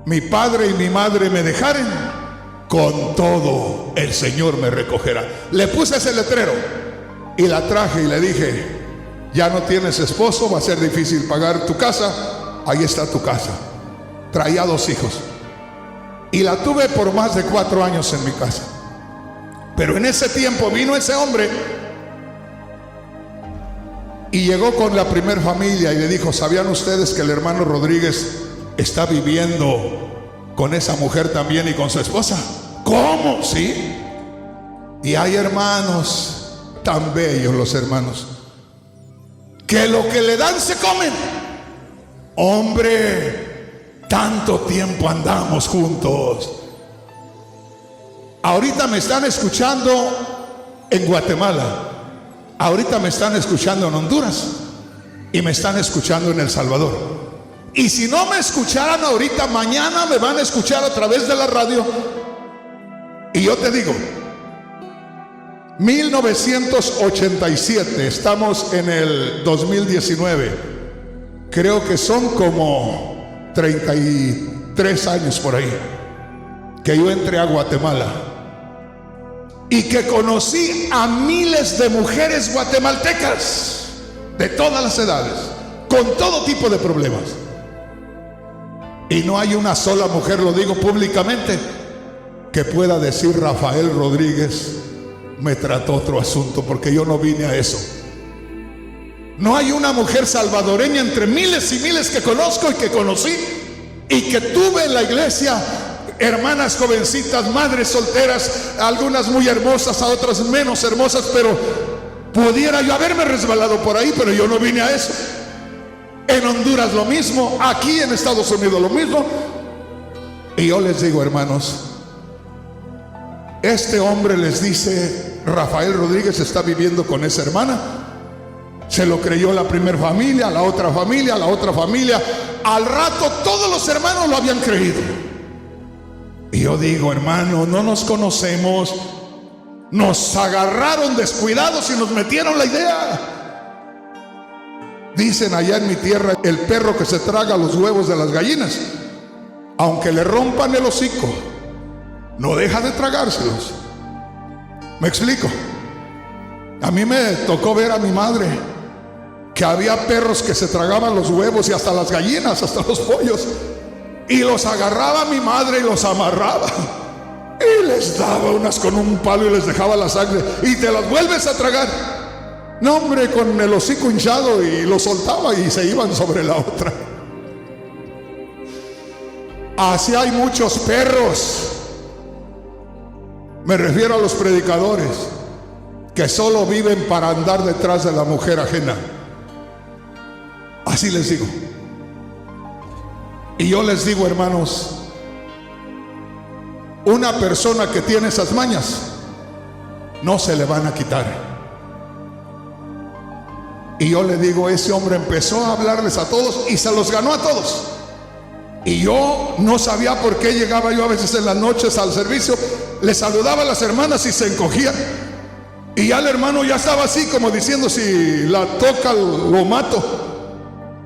Speaker 1: mi padre y mi madre me dejaren, con todo el Señor me recogerá. Le puse ese letrero y la traje y le dije: ya no tienes esposo, va a ser difícil pagar tu casa. Ahí está tu casa. Traía 2 hijos y la tuve por más de 4 años en mi casa. Pero en ese tiempo vino ese hombre y llegó con la primer familia y le dijo: ¿sabían ustedes que el hermano Rodríguez está viviendo con esa mujer también y con su esposa? ¿Cómo? Sí. Y hay hermanos tan bellos, los hermanos, que lo que le dan se comen. Hombre, tanto tiempo andamos juntos. Ahorita me están escuchando en Guatemala, ahorita me están escuchando en Honduras y me están escuchando en El Salvador. Y si no me escucharan ahorita, mañana me van a escuchar a través de la radio. Y yo te digo, 1987, estamos en el 2019. Creo que son como 33 años por ahí que yo entré a Guatemala y que conocí a miles de mujeres guatemaltecas de todas las edades, con todo tipo de problemas. Y no hay una sola mujer, lo digo públicamente, que pueda decir: Rafael Rodríguez me trató otro asunto, porque yo no vine a eso. No hay una mujer salvadoreña entre miles y miles que conozco y que conocí y que tuve en la iglesia, hermanas jovencitas, madres solteras, algunas muy hermosas, a otras menos hermosas, pero pudiera yo haberme resbalado por ahí, pero yo no vine a eso. En Honduras lo mismo, aquí en Estados Unidos lo mismo. Y yo les digo, hermanos, este hombre les dice: Rafael Rodríguez está viviendo con esa hermana. Se lo creyó la primera familia, la otra familia, la otra familia. Al rato todos los hermanos lo habían creído. Y yo digo, hermano, no nos conocemos. Nos agarraron descuidados y nos metieron la idea. Dicen allá en mi tierra, el perro que se traga los huevos de las gallinas, aunque le rompan el hocico, no deja de tragárselos. ¿Me explico? A mí me tocó ver a mi madre que había perros que se tragaban los huevos y hasta las gallinas, hasta los pollos, y los agarraba mi madre y los amarraba y les daba unas con un palo y les dejaba la sangre y te las vuelves a tragar. No, hombre, con el hocico hinchado, y lo soltaba y se iban sobre la otra. Así hay muchos perros. Me refiero a los predicadores que solo viven para andar detrás de la mujer ajena. Así les digo. Y yo les digo, hermanos, una persona que tiene esas mañas no se le van a quitar. Y yo le digo, ese hombre empezó a hablarles a todos y se los ganó a todos. Y yo no sabía por qué llegaba yo a veces en las noches al servicio, le saludaba a las hermanas y se encogían. Y ya el hermano ya estaba así como diciendo, si la toca lo mato.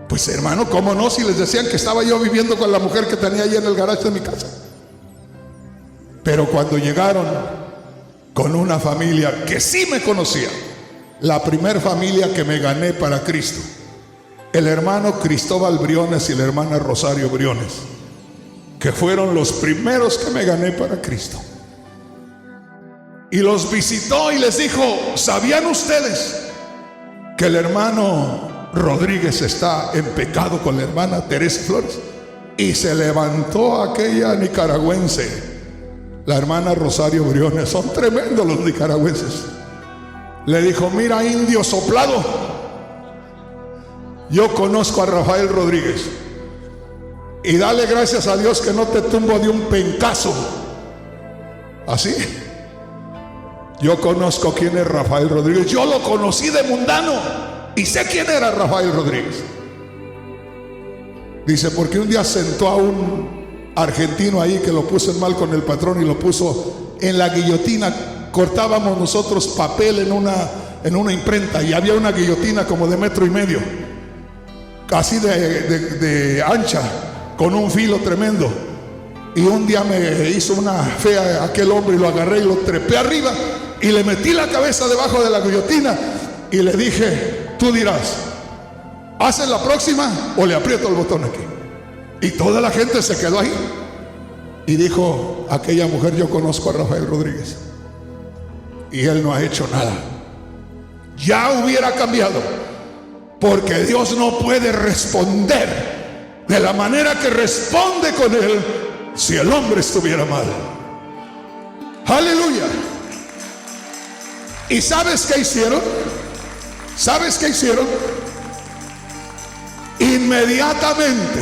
Speaker 1: Pues hermano, ¿cómo no? Si les decían que estaba yo viviendo con la mujer que tenía ahí en el garaje de mi casa. Pero cuando llegaron con una familia que sí me conocía, la primer familia que me gané para Cristo, el hermano Cristóbal Briones y la hermana Rosario Briones, que fueron los primeros que me gané para Cristo. Y los visitó y les dijo, ¿sabían ustedes que el hermano Rodríguez está en pecado con la hermana Teresa Flores? Y se levantó aquella nicaragüense, la hermana Rosario Briones. Son tremendos los nicaragüenses. Le dijo, mira, indio soplado, yo conozco a Rafael Rodríguez y dale gracias a Dios que no te tumbo de un pencazo. Así. Yo conozco quién es Rafael Rodríguez. Yo lo conocí de mundano y sé quién era Rafael Rodríguez. Dice, porque un día sentó a un argentino ahí que lo puso en mal con el patrón y lo puso en la guillotina. Cortábamos nosotros papel en una imprenta y había una guillotina como de 1,5 metros, casi de ancha, con un filo tremendo. Y un día me hizo una fea aquel hombre y lo agarré y lo trepé arriba y le metí la cabeza debajo de la guillotina y le dije, tú dirás, ¿haces la próxima o le aprieto el botón aquí? Y toda la gente se quedó ahí. Y dijo aquella mujer, yo conozco a Rafael Rodríguez y él no ha hecho nada. Ya hubiera cambiado, porque Dios no puede responder de la manera que responde con él si el hombre estuviera mal. Aleluya. ¿Y sabes qué hicieron? ¿Sabes qué hicieron? Inmediatamente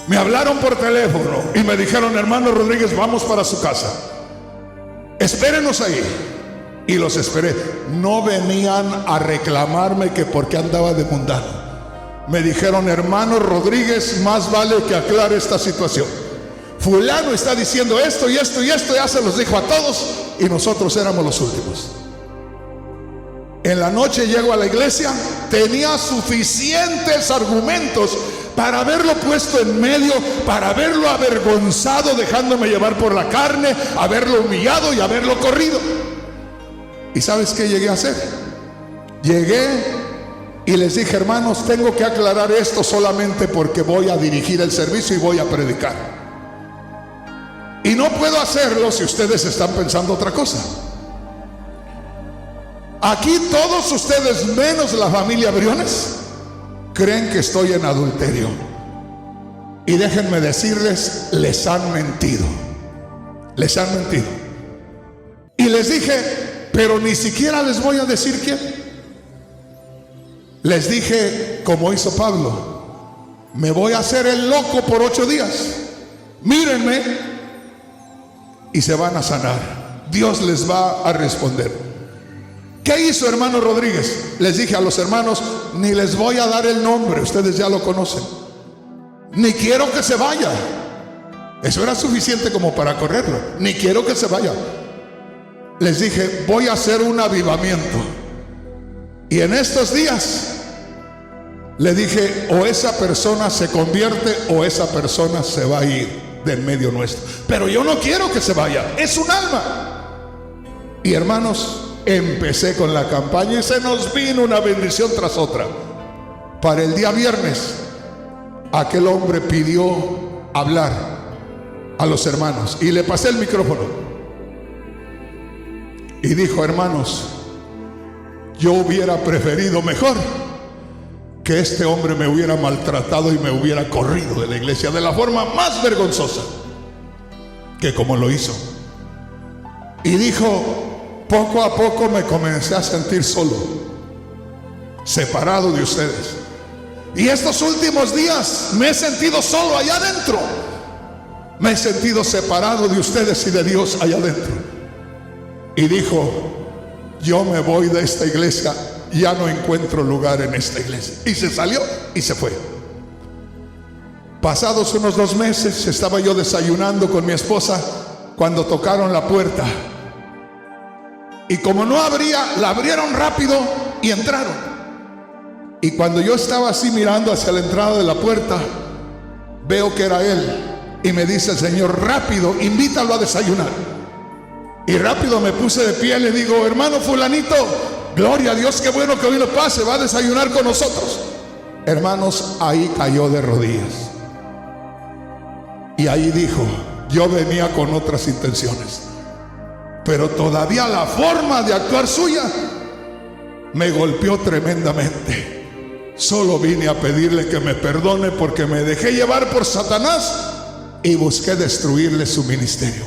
Speaker 1: me hablaron por teléfono y me dijeron, hermano Rodríguez, vamos para su casa, espérenos ahí. Y los esperé. No venían a reclamarme que por qué andaba de mundano. Me dijeron, hermano Rodríguez, más vale que aclare esta situación. Fulano está diciendo esto y esto y esto, ya se los dijo a todos y nosotros éramos los últimos. En la noche llego a la iglesia, tenía suficientes argumentos para haberlo puesto en medio, para haberlo avergonzado dejándome llevar por la carne, haberlo humillado y haberlo corrido. ¿Y sabes qué llegué a hacer? Llegué y les dije, hermanos, tengo que aclarar esto solamente porque voy a dirigir el servicio y voy a predicar. Y no puedo hacerlo si ustedes están pensando otra cosa. Aquí todos ustedes, menos la familia Briones, creen que estoy en adulterio. Y déjenme decirles, les han mentido. Les han mentido. Y les dije, pero ni siquiera les voy a decir quién. Les dije, como hizo Pablo, me voy a hacer el loco por 8 días. Mírenme y se van a sanar. Dios les va a responder. ¿Qué hizo, hermano Rodríguez? Les dije a los hermanos, ni les voy a dar el nombre, ustedes ya lo conocen, ni quiero que se vaya. Eso era suficiente como para correrlo. Ni quiero que se vaya. Les dije, voy a hacer un avivamiento, y en estos días le dije, o esa persona se convierte o esa persona se va a ir del medio nuestro. Pero yo no quiero que se vaya, es un alma. Y hermanos, empecé con la campaña y se nos vino una bendición tras otra. Para el día viernes, aquel hombre pidió hablar a los hermanos y le pasé el micrófono y dijo: hermanos, yo hubiera preferido mejor que este hombre me hubiera maltratado y me hubiera corrido de la iglesia de la forma más vergonzosa que como lo hizo. Y dijo: poco a poco me comencé a sentir solo, separado de ustedes, y estos últimos días me he sentido solo allá adentro. Me he sentido separado de ustedes y de Dios allá adentro. Y dijo: yo me voy de esta iglesia, ya no encuentro lugar en esta iglesia. Y se salió y se fue. Pasados unos 2 meses, estaba yo desayunando con mi esposa cuando tocaron la puerta. Y como no abría, la abrieron rápido y entraron. Y cuando yo estaba así mirando hacia la entrada de la puerta, veo que era él. Y me dice el Señor: rápido, invítalo a desayunar. Y rápido me puse de pie y le digo: hermano fulanito, gloria a Dios, qué bueno que hoy lo pase, va a desayunar con nosotros. Hermanos, ahí cayó de rodillas. Y ahí dijo: yo venía con otras intenciones, pero todavía la forma de actuar suya me golpeó tremendamente. Solo vine a pedirle que me perdone porque me dejé llevar por Satanás y busqué destruirle su ministerio.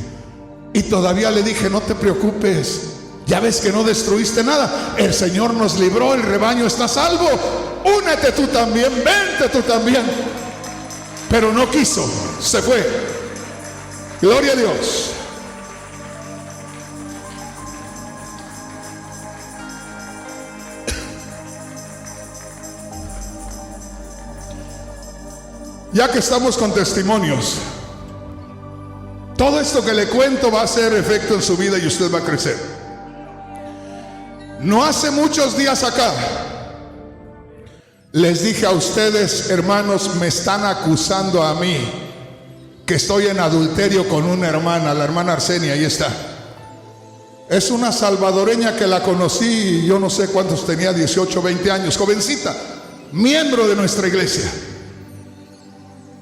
Speaker 1: Y todavía le dije: no te preocupes, ya ves que no destruiste nada, el Señor nos libró, el rebaño está a salvo, únete tú también, vente tú también. Pero no quiso, se fue. Gloria a Dios. Ya que estamos con testimonios, todo esto que le cuento va a hacer efecto en su vida y usted va a crecer. No hace muchos días acá les dije a ustedes: hermanos, me están acusando a mí que estoy en adulterio con una hermana, la hermana Arsenia. Ahí está. Es una salvadoreña que la conocí, yo no sé cuántos tenía, 18, 20 años, jovencita, miembro de nuestra iglesia.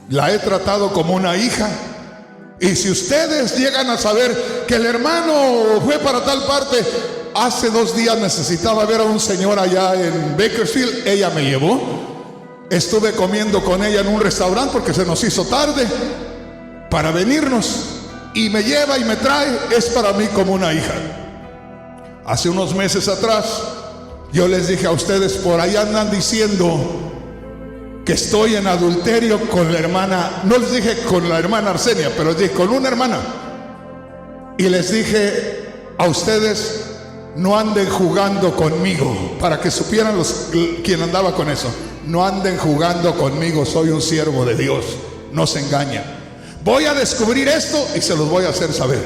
Speaker 1: La he tratado como una hija. Y si ustedes llegan a saber que el hermano fue para tal parte, hace 2 días necesitaba ver a un señor allá en Bakersfield, ella me llevó. Estuve comiendo con ella en un restaurante porque se nos hizo tarde para venirnos, y me lleva y me trae. Es para mí como una hija. Hace unos meses atrás yo les dije a ustedes: por ahí andan diciendo que estoy en adulterio con la hermana. No les dije con la hermana Arsenia, pero les dije con una hermana. Y les dije a ustedes: no anden jugando conmigo, para que supieran quien andaba con eso. No anden jugando conmigo, soy un siervo de Dios, no se engaña. Voy a descubrir esto y se los voy a hacer saber.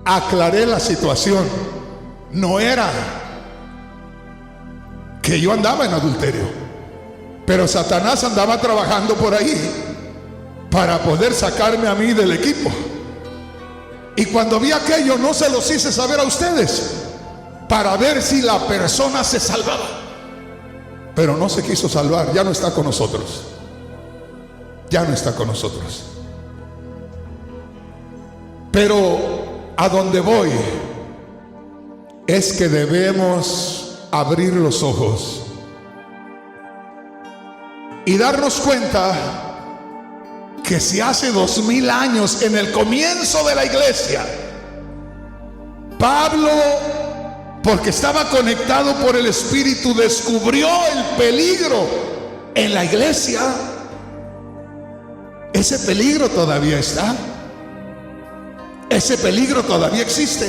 Speaker 1: Aclaré la situación. No era que yo andaba en adulterio, pero Satanás andaba trabajando por ahí para poder sacarme a mí del equipo. Y cuando vi aquello, no se los hice saber a ustedes, para ver si la persona se salvaba. Pero no se quiso salvar, ya no está con nosotros. Ya no está con nosotros. Pero a donde voy es que debemos abrir los ojos y darnos cuenta que si hace 2000 años, en el comienzo de la iglesia, Pablo, porque estaba conectado por el Espíritu, descubrió el peligro en la iglesia, ese peligro todavía está. Ese peligro todavía existe.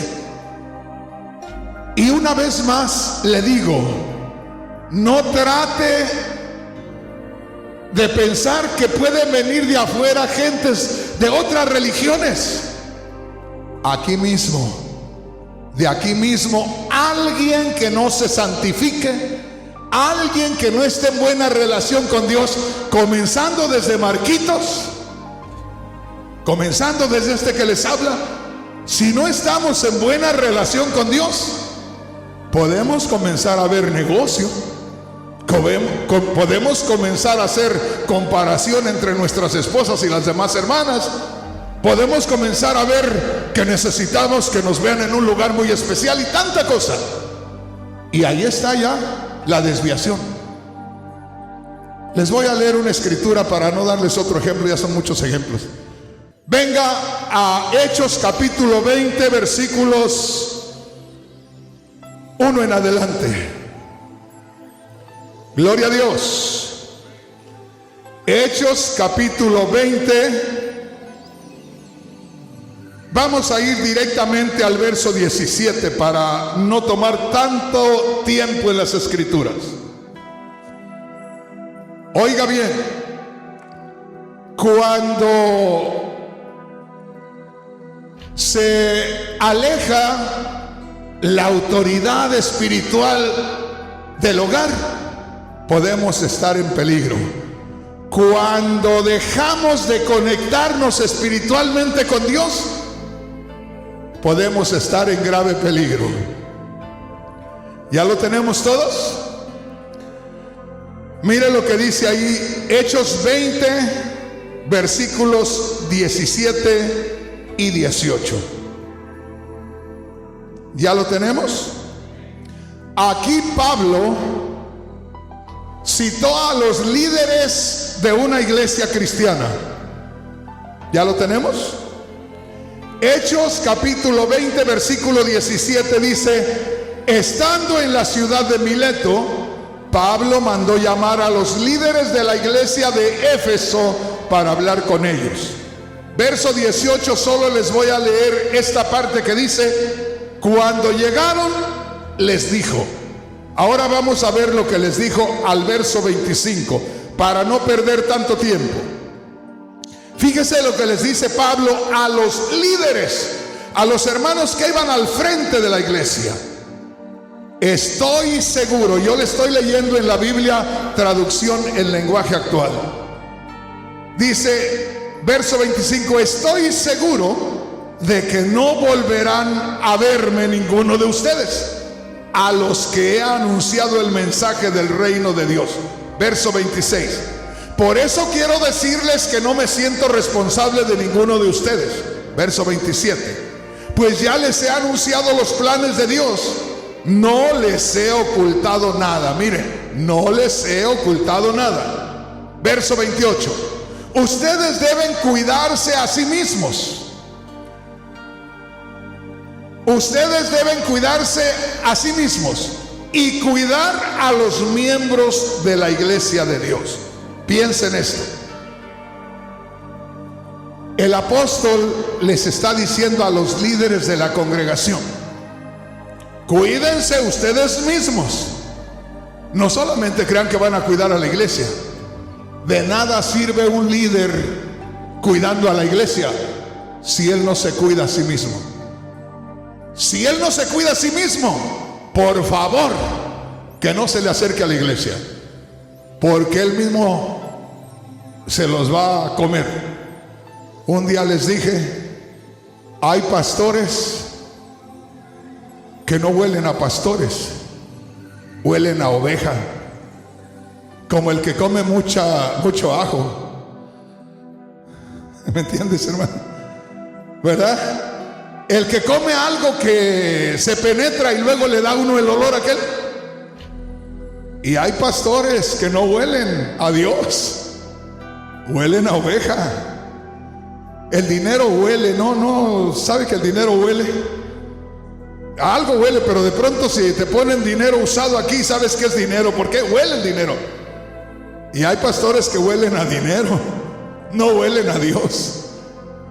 Speaker 1: Y una vez más le digo, no trate de pensar que pueden venir de afuera gentes de otras religiones. Aquí mismo, de aquí mismo, alguien que no se santifique, alguien que no esté en buena relación con Dios, comenzando desde Marquitos, comenzando desde este que les habla. Si no estamos en buena relación con Dios, podemos comenzar a ver negocio, podemos comenzar a hacer comparación entre nuestras esposas y las demás hermanas, podemos comenzar a ver que necesitamos que nos vean en un lugar muy especial y tanta cosa. Y ahí está ya la desviación. Les voy a leer una escritura para no darles otro ejemplo, ya son muchos ejemplos. Venga a Hechos capítulo 20, versículos 1 en adelante. Gloria a Dios. Hechos capítulo 20. Vamos a ir directamente al verso 17 para no tomar tanto tiempo en las escrituras. Oiga bien, cuando se aleja la autoridad espiritual del hogar, podemos estar en peligro. Cuando dejamos de conectarnos espiritualmente con Dios, podemos estar en grave peligro. ¿Ya lo tenemos todos? Mire lo que dice ahí, Hechos 20, versículos 17 y 18. ¿Ya lo tenemos? Aquí Pablo citó a los líderes de una iglesia cristiana. ¿Ya lo tenemos? Hechos capítulo 20, versículo 17 dice: estando en la ciudad de Mileto, Pablo mandó llamar a los líderes de la iglesia de Éfeso para hablar con ellos. Verso 18, solo les voy a leer esta parte que dice: cuando llegaron, les dijo. Ahora vamos a ver lo que les dijo al verso 25, para no perder tanto tiempo. Fíjese lo que les dice Pablo a los líderes, a los hermanos que iban al frente de la iglesia. Estoy seguro, yo le estoy leyendo en la Biblia, traducción en lenguaje actual. Dice, verso 25, estoy seguro de que no volverán a verme ninguno de ustedes, a los que he anunciado el mensaje del reino de Dios. Verso 26, por eso quiero decirles que no me siento responsable de ninguno de ustedes. Verso 27, pues ya les he anunciado los planes de Dios, no les he ocultado nada. Mire, no les he ocultado nada. Verso 28, ustedes deben cuidarse a sí mismos. Ustedes deben cuidarse a sí mismos y cuidar a los miembros de la iglesia de Dios. Piensen esto. El apóstol les está diciendo a los líderes de la congregación: cuídense ustedes mismos. No solamente crean que van a cuidar a la iglesia. De nada sirve un líder cuidando a la iglesia si él no se cuida a sí mismo. Si él no se cuida a sí mismo, por favor, que no se le acerque a la iglesia, porque él mismo se los va a comer. Un día les dije, hay pastores que no huelen a pastores, huelen a oveja, como el que come mucho ajo. ¿Me entiendes, hermano? ¿Verdad? El que come algo que se penetra y luego le da a uno el olor aquel. Y hay pastores que no huelen a Dios, huelen a oveja. El dinero huele, no, ¿sabe que el dinero huele? Algo huele, pero de pronto si te ponen dinero usado aquí, ¿sabes qué es dinero? ¿Por qué? Huele el dinero. Y hay pastores que huelen a dinero, no huelen a Dios.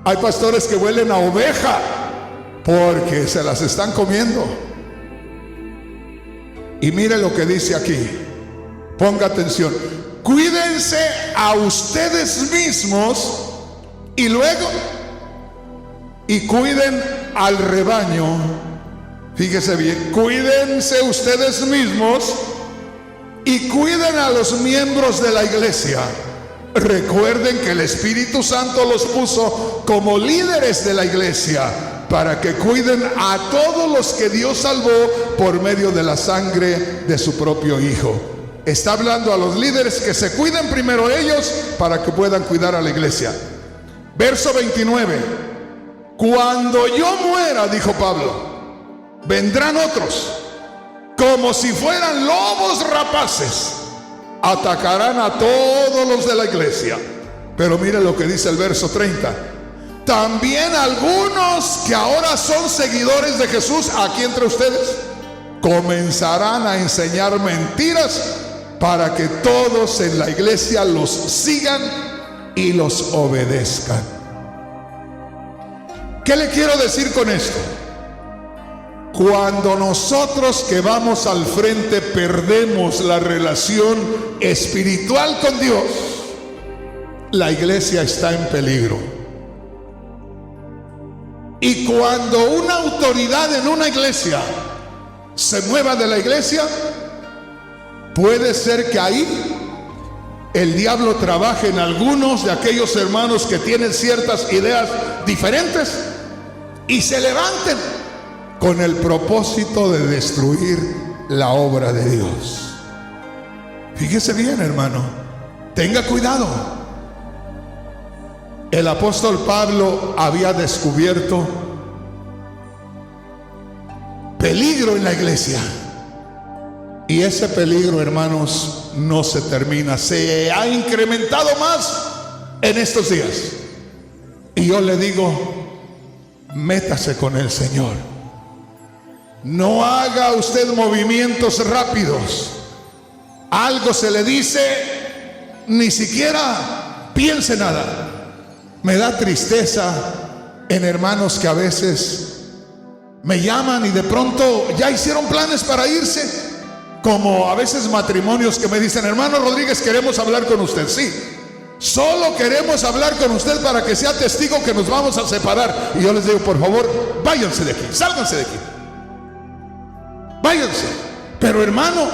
Speaker 1: Hay pastores que huelen a oveja, porque se las están comiendo. Y mire lo que dice aquí. Ponga atención. Cuídense a ustedes mismos y luego cuiden al rebaño. Fíjese bien, cuídense ustedes mismos y cuiden a los miembros de la iglesia. Recuerden que el Espíritu Santo los puso como líderes de la iglesia para que cuiden a todos los que Dios salvó por medio de la sangre de su propio Hijo. Está hablando a los líderes que se cuiden primero ellos para que puedan cuidar a la iglesia. Verso 29. Cuando yo muera, dijo Pablo, vendrán otros, como si fueran lobos rapaces, atacarán a todos los de la iglesia. Pero mire lo que dice el verso 30. También algunos que ahora son seguidores de Jesús, aquí entre ustedes, comenzarán a enseñar mentiras para que todos en la iglesia los sigan y los obedezcan. ¿Qué le quiero decir con esto? Cuando nosotros que vamos al frente perdemos la relación espiritual con Dios, la iglesia está en peligro. Y cuando una autoridad en una iglesia se mueva de la iglesia, puede ser que ahí el diablo trabaje en algunos de aquellos hermanos que tienen ciertas ideas diferentes y se levanten con el propósito de destruir la obra de Dios. Fíjese bien, hermano, tenga cuidado. El apóstol Pablo había descubierto peligro en la iglesia. Y ese peligro, hermanos, no se termina. Se ha incrementado más en estos días. Y yo le digo, métase con el Señor. No haga usted movimientos rápidos. Algo se le dice, ni siquiera piense nada. Me da tristeza en hermanos que a veces me llaman y de pronto ya hicieron planes para irse. Como a veces matrimonios que me dicen, hermano Rodríguez, queremos hablar con usted. Sí, solo queremos hablar con usted para que sea testigo que nos vamos a separar. Y yo les digo, por favor, váyanse de aquí, sálganse de aquí, váyanse. Pero hermano,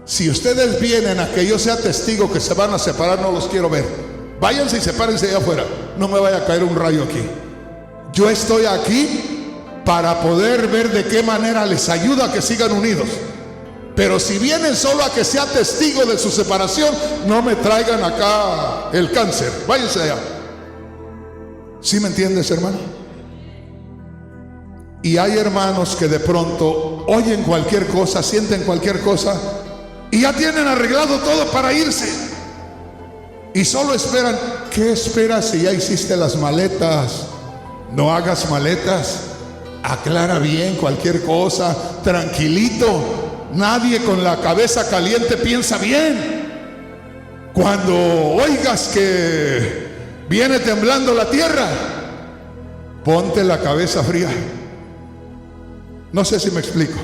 Speaker 1: si ustedes vienen a que yo sea testigo que se van a separar, no los quiero ver. Váyanse y sepárense allá afuera. No me vaya a caer un rayo aquí. Yo estoy aquí para poder ver de qué manera les ayuda a que sigan unidos. Pero si vienen solo a que sea testigo de su separación, no me traigan acá el cáncer. Váyanse allá. ¿Sí me entiendes, hermano? Y hay hermanos que de pronto oyen cualquier cosa, sienten cualquier cosa y ya tienen arreglado todo para irse. Y solo esperan. ¿Qué esperas si ya hiciste las maletas? No hagas maletas. Aclara bien cualquier cosa, tranquilito. Nadie con la cabeza caliente piensa bien. Cuando oigas que viene temblando la tierra, ponte la cabeza fría. No sé si me explico.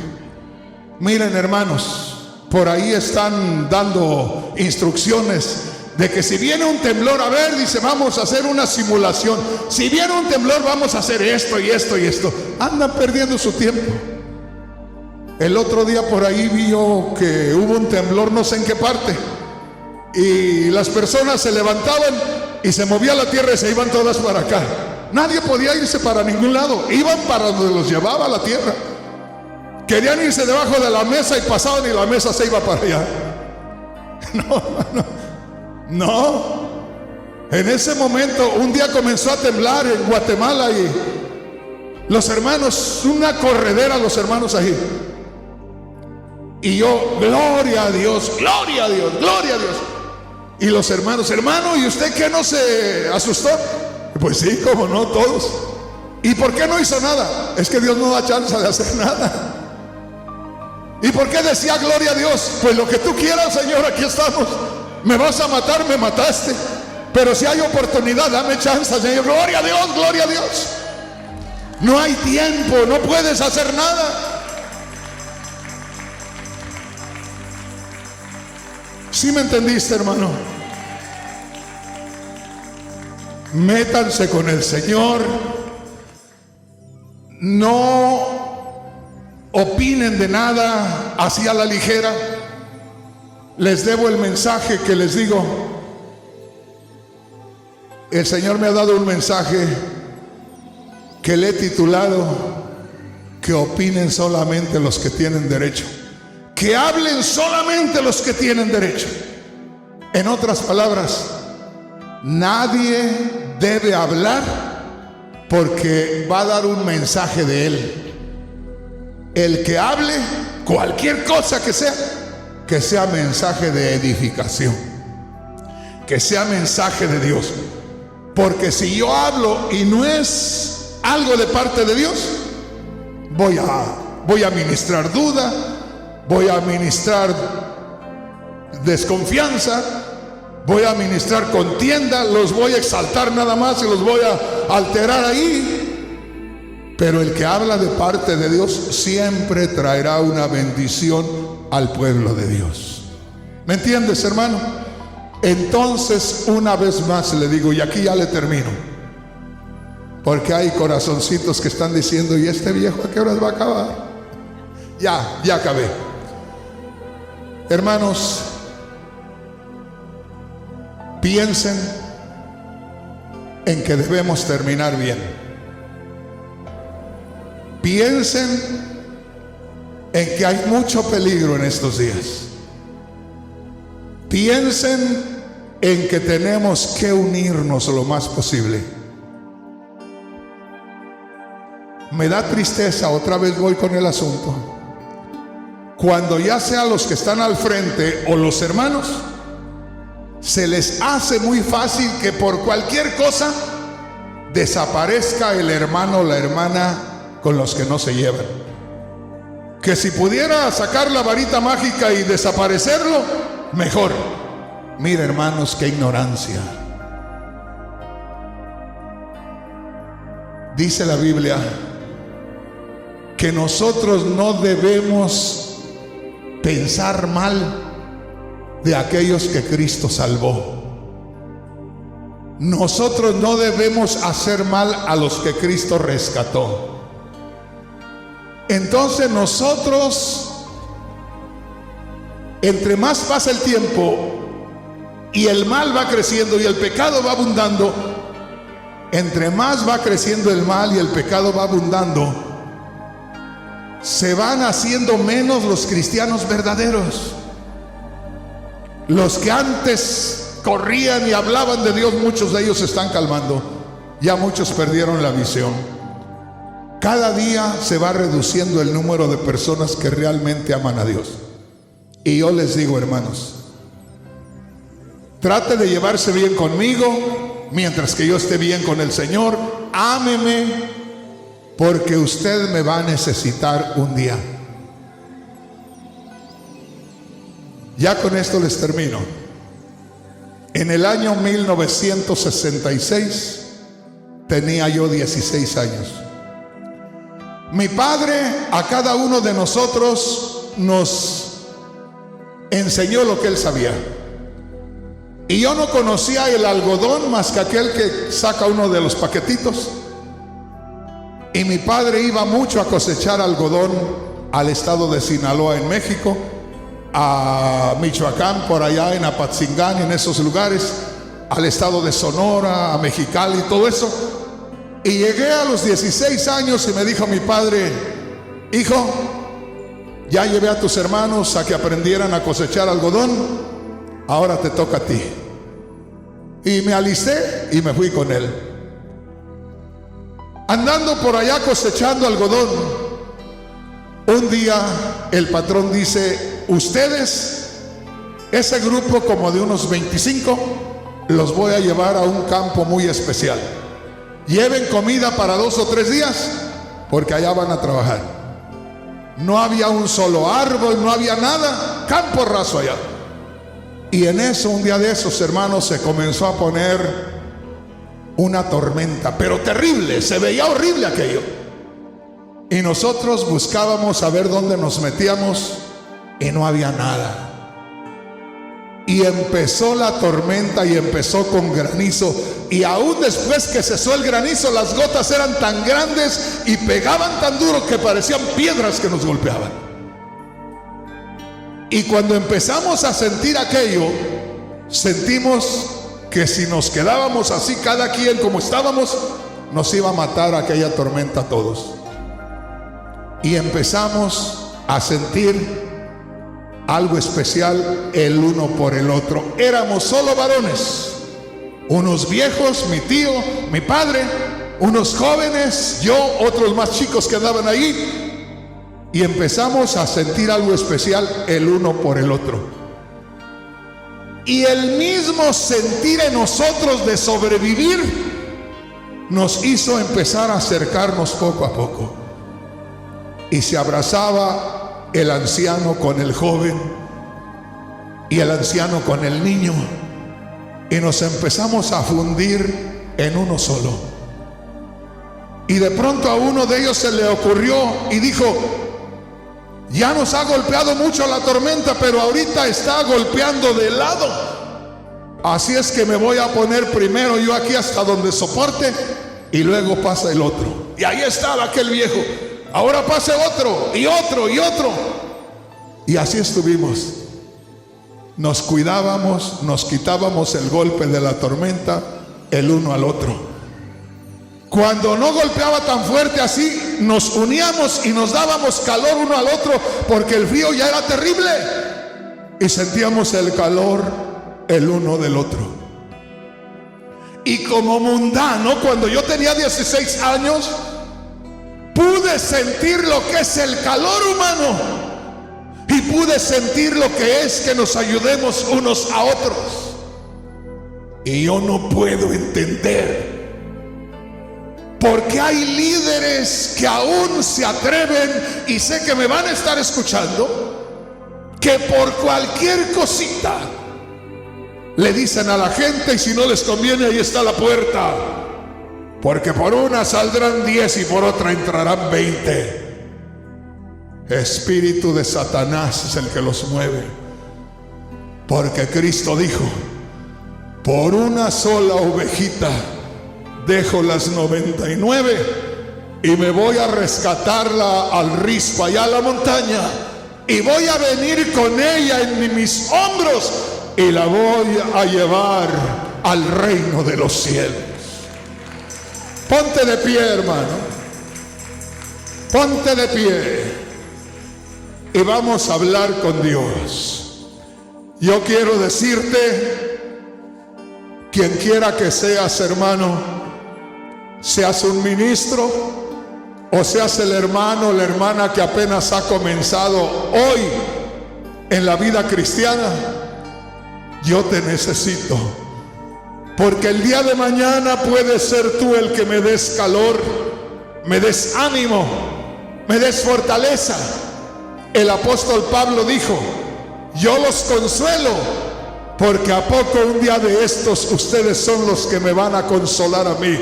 Speaker 1: Miren, hermanos, por ahí están dando instrucciones de que si viene un temblor, a ver, dice, vamos a hacer una simulación. Si viene un temblor, vamos a hacer esto y esto y esto. Andan perdiendo su tiempo. El otro día por ahí vi yo que hubo un temblor, no sé en qué parte, y las personas se levantaban y se movía la tierra y se iban todas para acá. Nadie podía irse para ningún lado, iban para donde los llevaba la tierra. Querían irse debajo de la mesa y pasaban y la mesa se iba para allá. No. En ese momento un día comenzó a temblar en Guatemala y los hermanos, una corredera, los hermanos ahí. Y yo, gloria a Dios, gloria a Dios, gloria a Dios. Y los hermanos, hermano, ¿y usted qué no se asustó? Pues sí, como no, todos. ¿Y por qué no hizo nada? Es que Dios no da chance de hacer nada. ¿Y por qué decía gloria a Dios? Pues lo que tú quieras, Señor, aquí estamos. Me vas a matar, me mataste. Pero si hay oportunidad, dame chance, Señor. Gloria a Dios, gloria a Dios. No hay tiempo, no puedes hacer nada. ¿Sí me entendiste, hermano? Métanse con el Señor. No opinen de nada así a la ligera. Les debo el mensaje que les digo. El Señor me ha dado un mensaje que le he titulado: que opinen solamente los que tienen derecho, que hablen solamente los que tienen derecho. En otras palabras, nadie debe hablar porque va a dar un mensaje de él. El que hable, cualquier cosa que sea mensaje de edificación, que sea mensaje de Dios. Porque si yo hablo y no es algo de parte de Dios, voy a ministrar duda, voy a ministrar desconfianza, voy a ministrar contienda, los voy a exaltar nada más y los voy a alterar ahí. Pero el que habla de parte de Dios siempre traerá una bendición al pueblo de Dios. ¿Me entiendes, hermano? Entonces, una vez más le digo, y aquí ya le termino, porque hay corazoncitos que están diciendo: ¿y este viejo a qué horas va a acabar? Ya acabé. Hermanos, piensen en que debemos terminar bien. Piensen en que hay mucho peligro en estos días. Piensen en que tenemos que unirnos lo más posible. Me da tristeza, otra vez voy con el asunto, cuando ya sea los que están al frente o los hermanos, se les hace muy fácil que por cualquier cosa desaparezca el hermano o la hermana con los que no se llevan. Que si pudiera sacar la varita mágica y desaparecerlo, mejor. Mira, hermanos, qué ignorancia. Dice la Biblia que nosotros no debemos pensar mal de aquellos que Cristo salvó. Nosotros no debemos hacer mal a los que Cristo rescató. Entonces nosotros, entre más pasa el tiempo y el mal va creciendo y el pecado va abundando, entre más va creciendo el mal y el pecado va abundando, se van haciendo menos los cristianos verdaderos. Los que antes corrían y hablaban de Dios, muchos de ellos se están calmando. Ya muchos perdieron la visión. Cada día se va reduciendo el número de personas que realmente aman a Dios. Y yo les digo, hermanos, trate de llevarse bien conmigo mientras que yo esté bien con el Señor. Ámeme, porque usted me va a necesitar un día. Ya con esto les termino. En el año 1966 tenía yo 16 años. Mi padre a cada uno de nosotros nos enseñó lo que él sabía. Y yo no conocía el algodón más que aquel que saca uno de los paquetitos. Y mi padre iba mucho a cosechar algodón al estado de Sinaloa en México, a Michoacán, por allá en Apatzingán, en esos lugares, al estado de Sonora, a Mexicali, todo eso. Y llegué a los 16 años y me dijo mi padre: hijo, ya llevé a tus hermanos a que aprendieran a cosechar algodón, ahora te toca a ti. Y me alisté y me fui con él. Andando por allá cosechando algodón, un día el patrón dice: ustedes, ese grupo como de unos 25, los voy a llevar a un campo muy especial. Lleven comida para 2 o 3 días, porque allá van a trabajar. No había un solo árbol, no había nada, campo raso allá. Y en eso, un día de esos, hermanos, se comenzó a poner una tormenta, pero terrible, se veía horrible aquello. Y nosotros buscábamos a ver dónde nos metíamos y no había nada. Y empezó la tormenta y empezó con granizo. Y aún después que cesó el granizo, las gotas eran tan grandes y pegaban tan duro que parecían piedras que nos golpeaban. Y cuando empezamos a sentir aquello, sentimos que si nos quedábamos así, cada quien como estábamos, nos iba a matar aquella tormenta a todos. Y empezamos a sentir algo especial el uno por el otro. Éramos solo varones, unos viejos, mi tío, mi padre, unos jóvenes, yo, otros más chicos que andaban ahí, y empezamos a sentir algo especial el uno por el otro. Y el mismo sentir en nosotros de sobrevivir nos hizo empezar a acercarnos poco a poco. Y se abrazaba el anciano con el joven y el anciano con el niño, y nos empezamos a fundir en uno solo. Y de pronto a uno de ellos se le ocurrió y dijo: ya nos ha golpeado mucho la tormenta, pero ahorita está golpeando de lado, así es que me voy a poner primero yo aquí hasta donde soporte y luego pasa el otro. Y ahí estaba aquel viejo. Ahora pase otro y otro y otro. Y así estuvimos. Nos cuidábamos, nos quitábamos el golpe de la tormenta el uno al otro. Cuando no golpeaba tan fuerte así, nos uníamos y nos dábamos calor uno al otro, porque el frío ya era terrible. Y sentíamos el calor el uno del otro. Y como mundano, cuando yo tenía 16 años, pude sentir lo que es el calor humano, y pude sentir lo que es que nos ayudemos unos a otros. Y yo no puedo entender por qué hay líderes que aún se atreven, y sé que me van a estar escuchando, que por cualquier cosita le dicen a la gente, y si no les conviene, ahí está la puerta, porque por una saldrán 10 y por otra entrarán 20. Espíritu de Satanás es el que los mueve, porque Cristo dijo: por una sola ovejita dejo las 99 y me voy a rescatarla al risco allá a la montaña, y voy a venir con ella en mis hombros y la voy a llevar al reino de los cielos. Ponte de pie, hermano, ponte de pie y vamos a hablar con Dios. Yo quiero decirte, quien quiera que seas, hermano, seas un ministro o seas el hermano o la hermana que apenas ha comenzado hoy en la vida cristiana, yo te necesito, porque el día de mañana puedes ser tú el que me des calor, me des ánimo, me des fortaleza. El apóstol Pablo dijo: yo los consuelo, porque a poco un día de estos ustedes son los que me van a consolar a mí.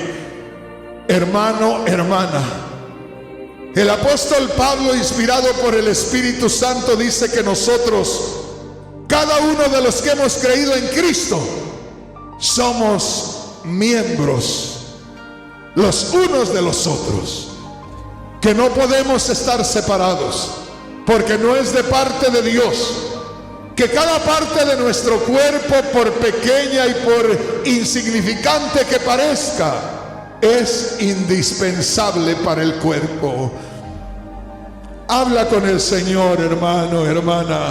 Speaker 1: Hermano, hermana, el apóstol Pablo, inspirado por el Espíritu Santo, dice que nosotros, cada uno de los que hemos creído en Cristo, somos miembros los unos de los otros, que no podemos estar separados, porque no es de parte de Dios, que cada parte de nuestro cuerpo, por pequeña y por insignificante que parezca, es indispensable para el cuerpo. Habla con el Señor, hermano, hermana,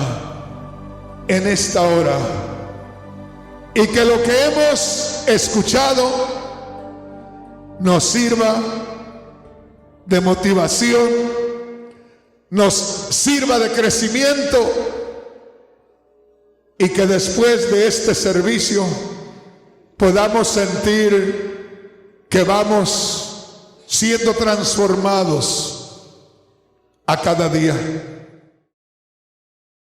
Speaker 1: en esta hora, y que lo que hemos escuchado nos sirva de motivación, nos sirva de crecimiento, y que después de este servicio podamos sentir que vamos siendo transformados a cada día.